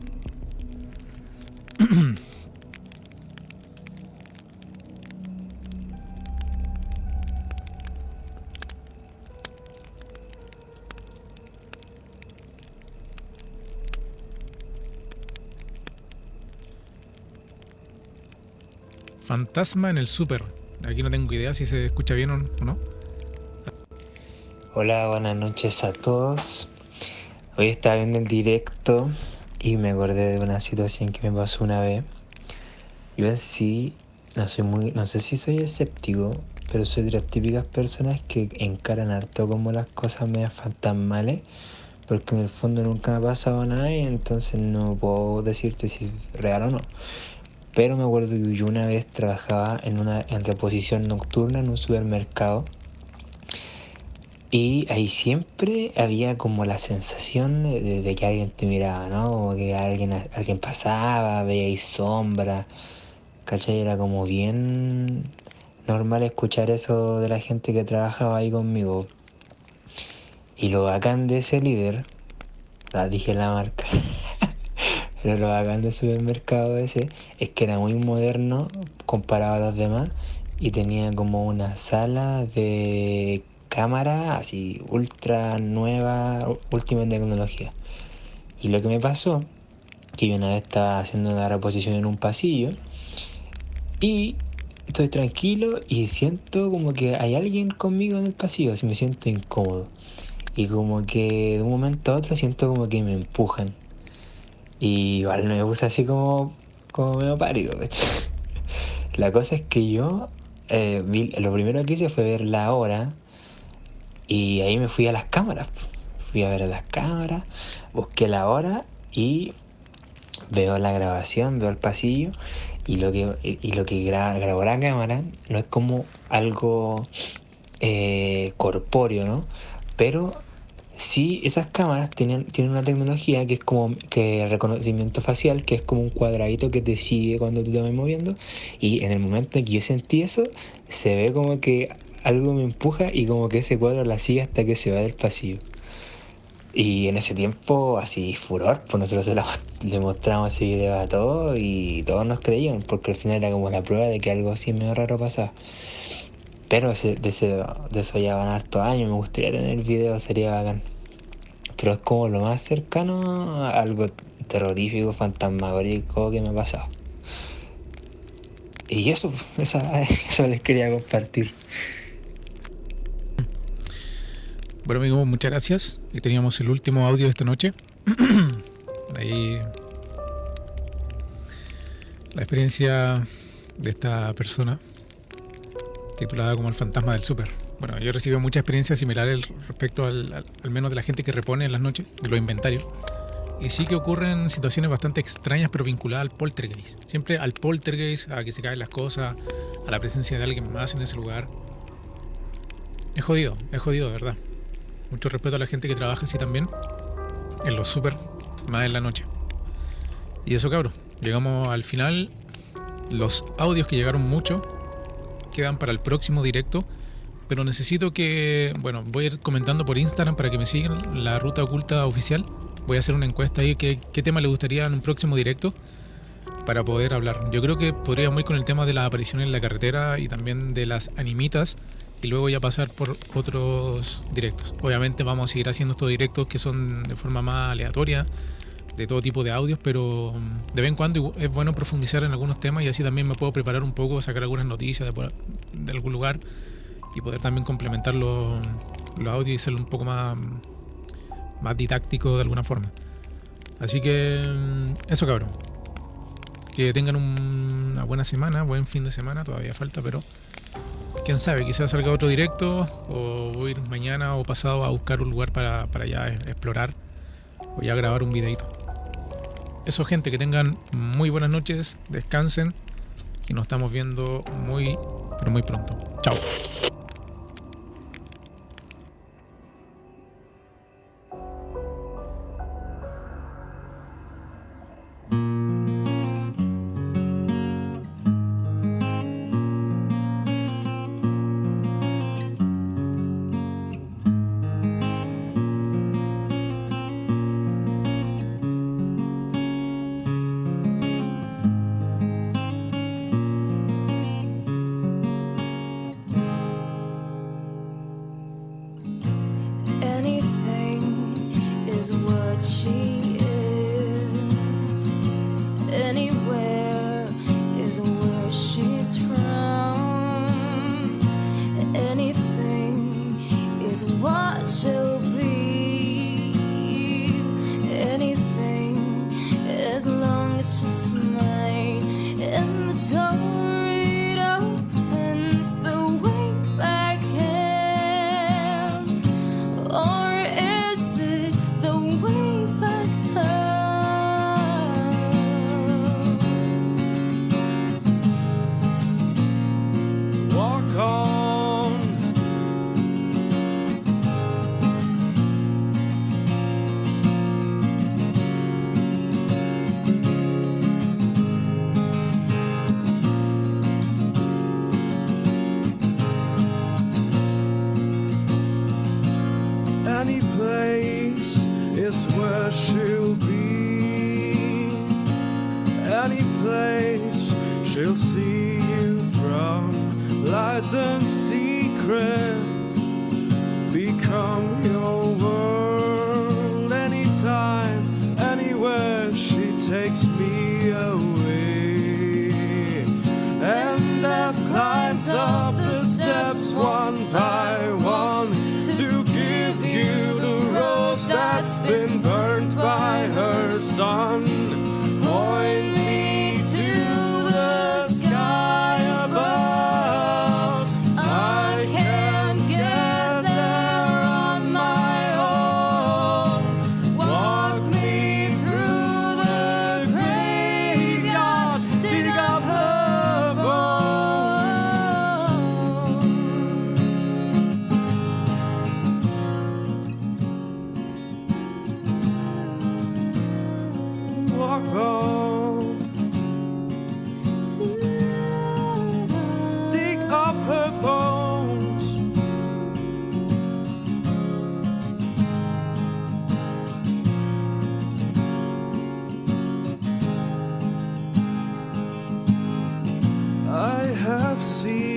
Fantasma en el súper. Aquí no tengo idea si se escucha bien o no. Hola, buenas noches a todos. Hoy estaba viendo el directo y me acordé de una situación que me pasó una vez. Yo en sí no sé si soy escéptico, pero soy de las típicas personas que encaran harto como las cosas medias fantasmales, porque en el fondo nunca me ha pasado nada y entonces no puedo decirte si es real o no. Pero me acuerdo que yo una vez trabajaba en reposición nocturna en un supermercado y ahí siempre había como la sensación de que alguien te miraba, ¿no? Como que alguien pasaba, veíais sombra, ¿cachai? Era como bien normal escuchar eso de la gente que trabajaba ahí conmigo. Y lo bacán de ese líder, dije la marca, pero lo bacán del supermercado ese es que era muy moderno comparado a los demás y tenía como una sala de cámara así ultra nueva, última en tecnología. Y lo que me pasó, que yo una vez estaba haciendo la reposición en un pasillo y estoy tranquilo y siento como que hay alguien conmigo en el pasillo, así me siento incómodo. Y como que de un momento a otro siento como que me empujan. Y igual me puse así como medio pálido. La cosa es que yo lo primero que hice fue ver la hora y ahí me fui a las cámaras. Fui a ver a las cámaras, busqué la hora y veo la grabación, veo el pasillo y lo que grabó la cámara no es como algo corpóreo, ¿no? Pero sí, esas cámaras tienen una tecnología que es como que reconocimiento facial, que es como un cuadradito que te sigue cuando tú te vas moviendo. Y en el momento en que yo sentí eso, se ve como que algo me empuja y como que ese cuadro la sigue hasta que se va del pasillo. Y en ese tiempo, así, furor, pues nosotros le mostramos ese video a todos y todos nos creían, porque al final era como la prueba de que algo así medio raro pasaba. Pero de eso ya van hartos años, me gustaría tener el video, sería bacán. Pero es como lo más cercano a algo terrorífico, fantasmagórico que me ha pasado. Y eso les quería compartir. Bueno, amigos, muchas gracias. Y teníamos el último audio de esta noche. Ahí la experiencia de esta persona titulada como El Fantasma del Súper. Bueno, yo he recibido muchas experiencias similares respecto al menos de la gente que repone en las noches, de los inventarios. Y sí que ocurren situaciones bastante extrañas, pero vinculadas al poltergeist. Siempre al poltergeist, a que se caen las cosas, a la presencia de alguien más en ese lugar. Es jodido, de verdad. Mucho respeto a la gente que trabaja así también, en los súper, más en la noche. Y eso, cabros, llegamos al final. Los audios que llegaron mucho quedan para el próximo directo, pero necesito que, bueno, voy a ir comentando por Instagram para que me sigan, la Ruta Oculta Oficial. Voy a hacer una encuesta ahí, qué tema le gustaría en un próximo directo para poder hablar. Yo creo que podríamos ir con el tema de las apariciones en la carretera y también de las animitas y luego ya pasar por otros directos. Obviamente vamos a seguir haciendo estos directos que son de forma más aleatoria, de todo tipo de audios, pero de vez en cuando es bueno profundizar en algunos temas y así también me puedo preparar un poco, sacar algunas noticias de algún lugar y poder también complementar los audios y hacerlo un poco más didáctico de alguna forma. Así que eso, cabrón. Que tengan una buena semana, buen fin de semana, todavía falta, pero quién sabe, quizás salga otro directo o voy a ir mañana o pasado a buscar un lugar para ya explorar o ya grabar un videito. Eso, gente, que tengan muy buenas noches, descansen y nos estamos viendo muy, pero muy pronto. Chao. I have seen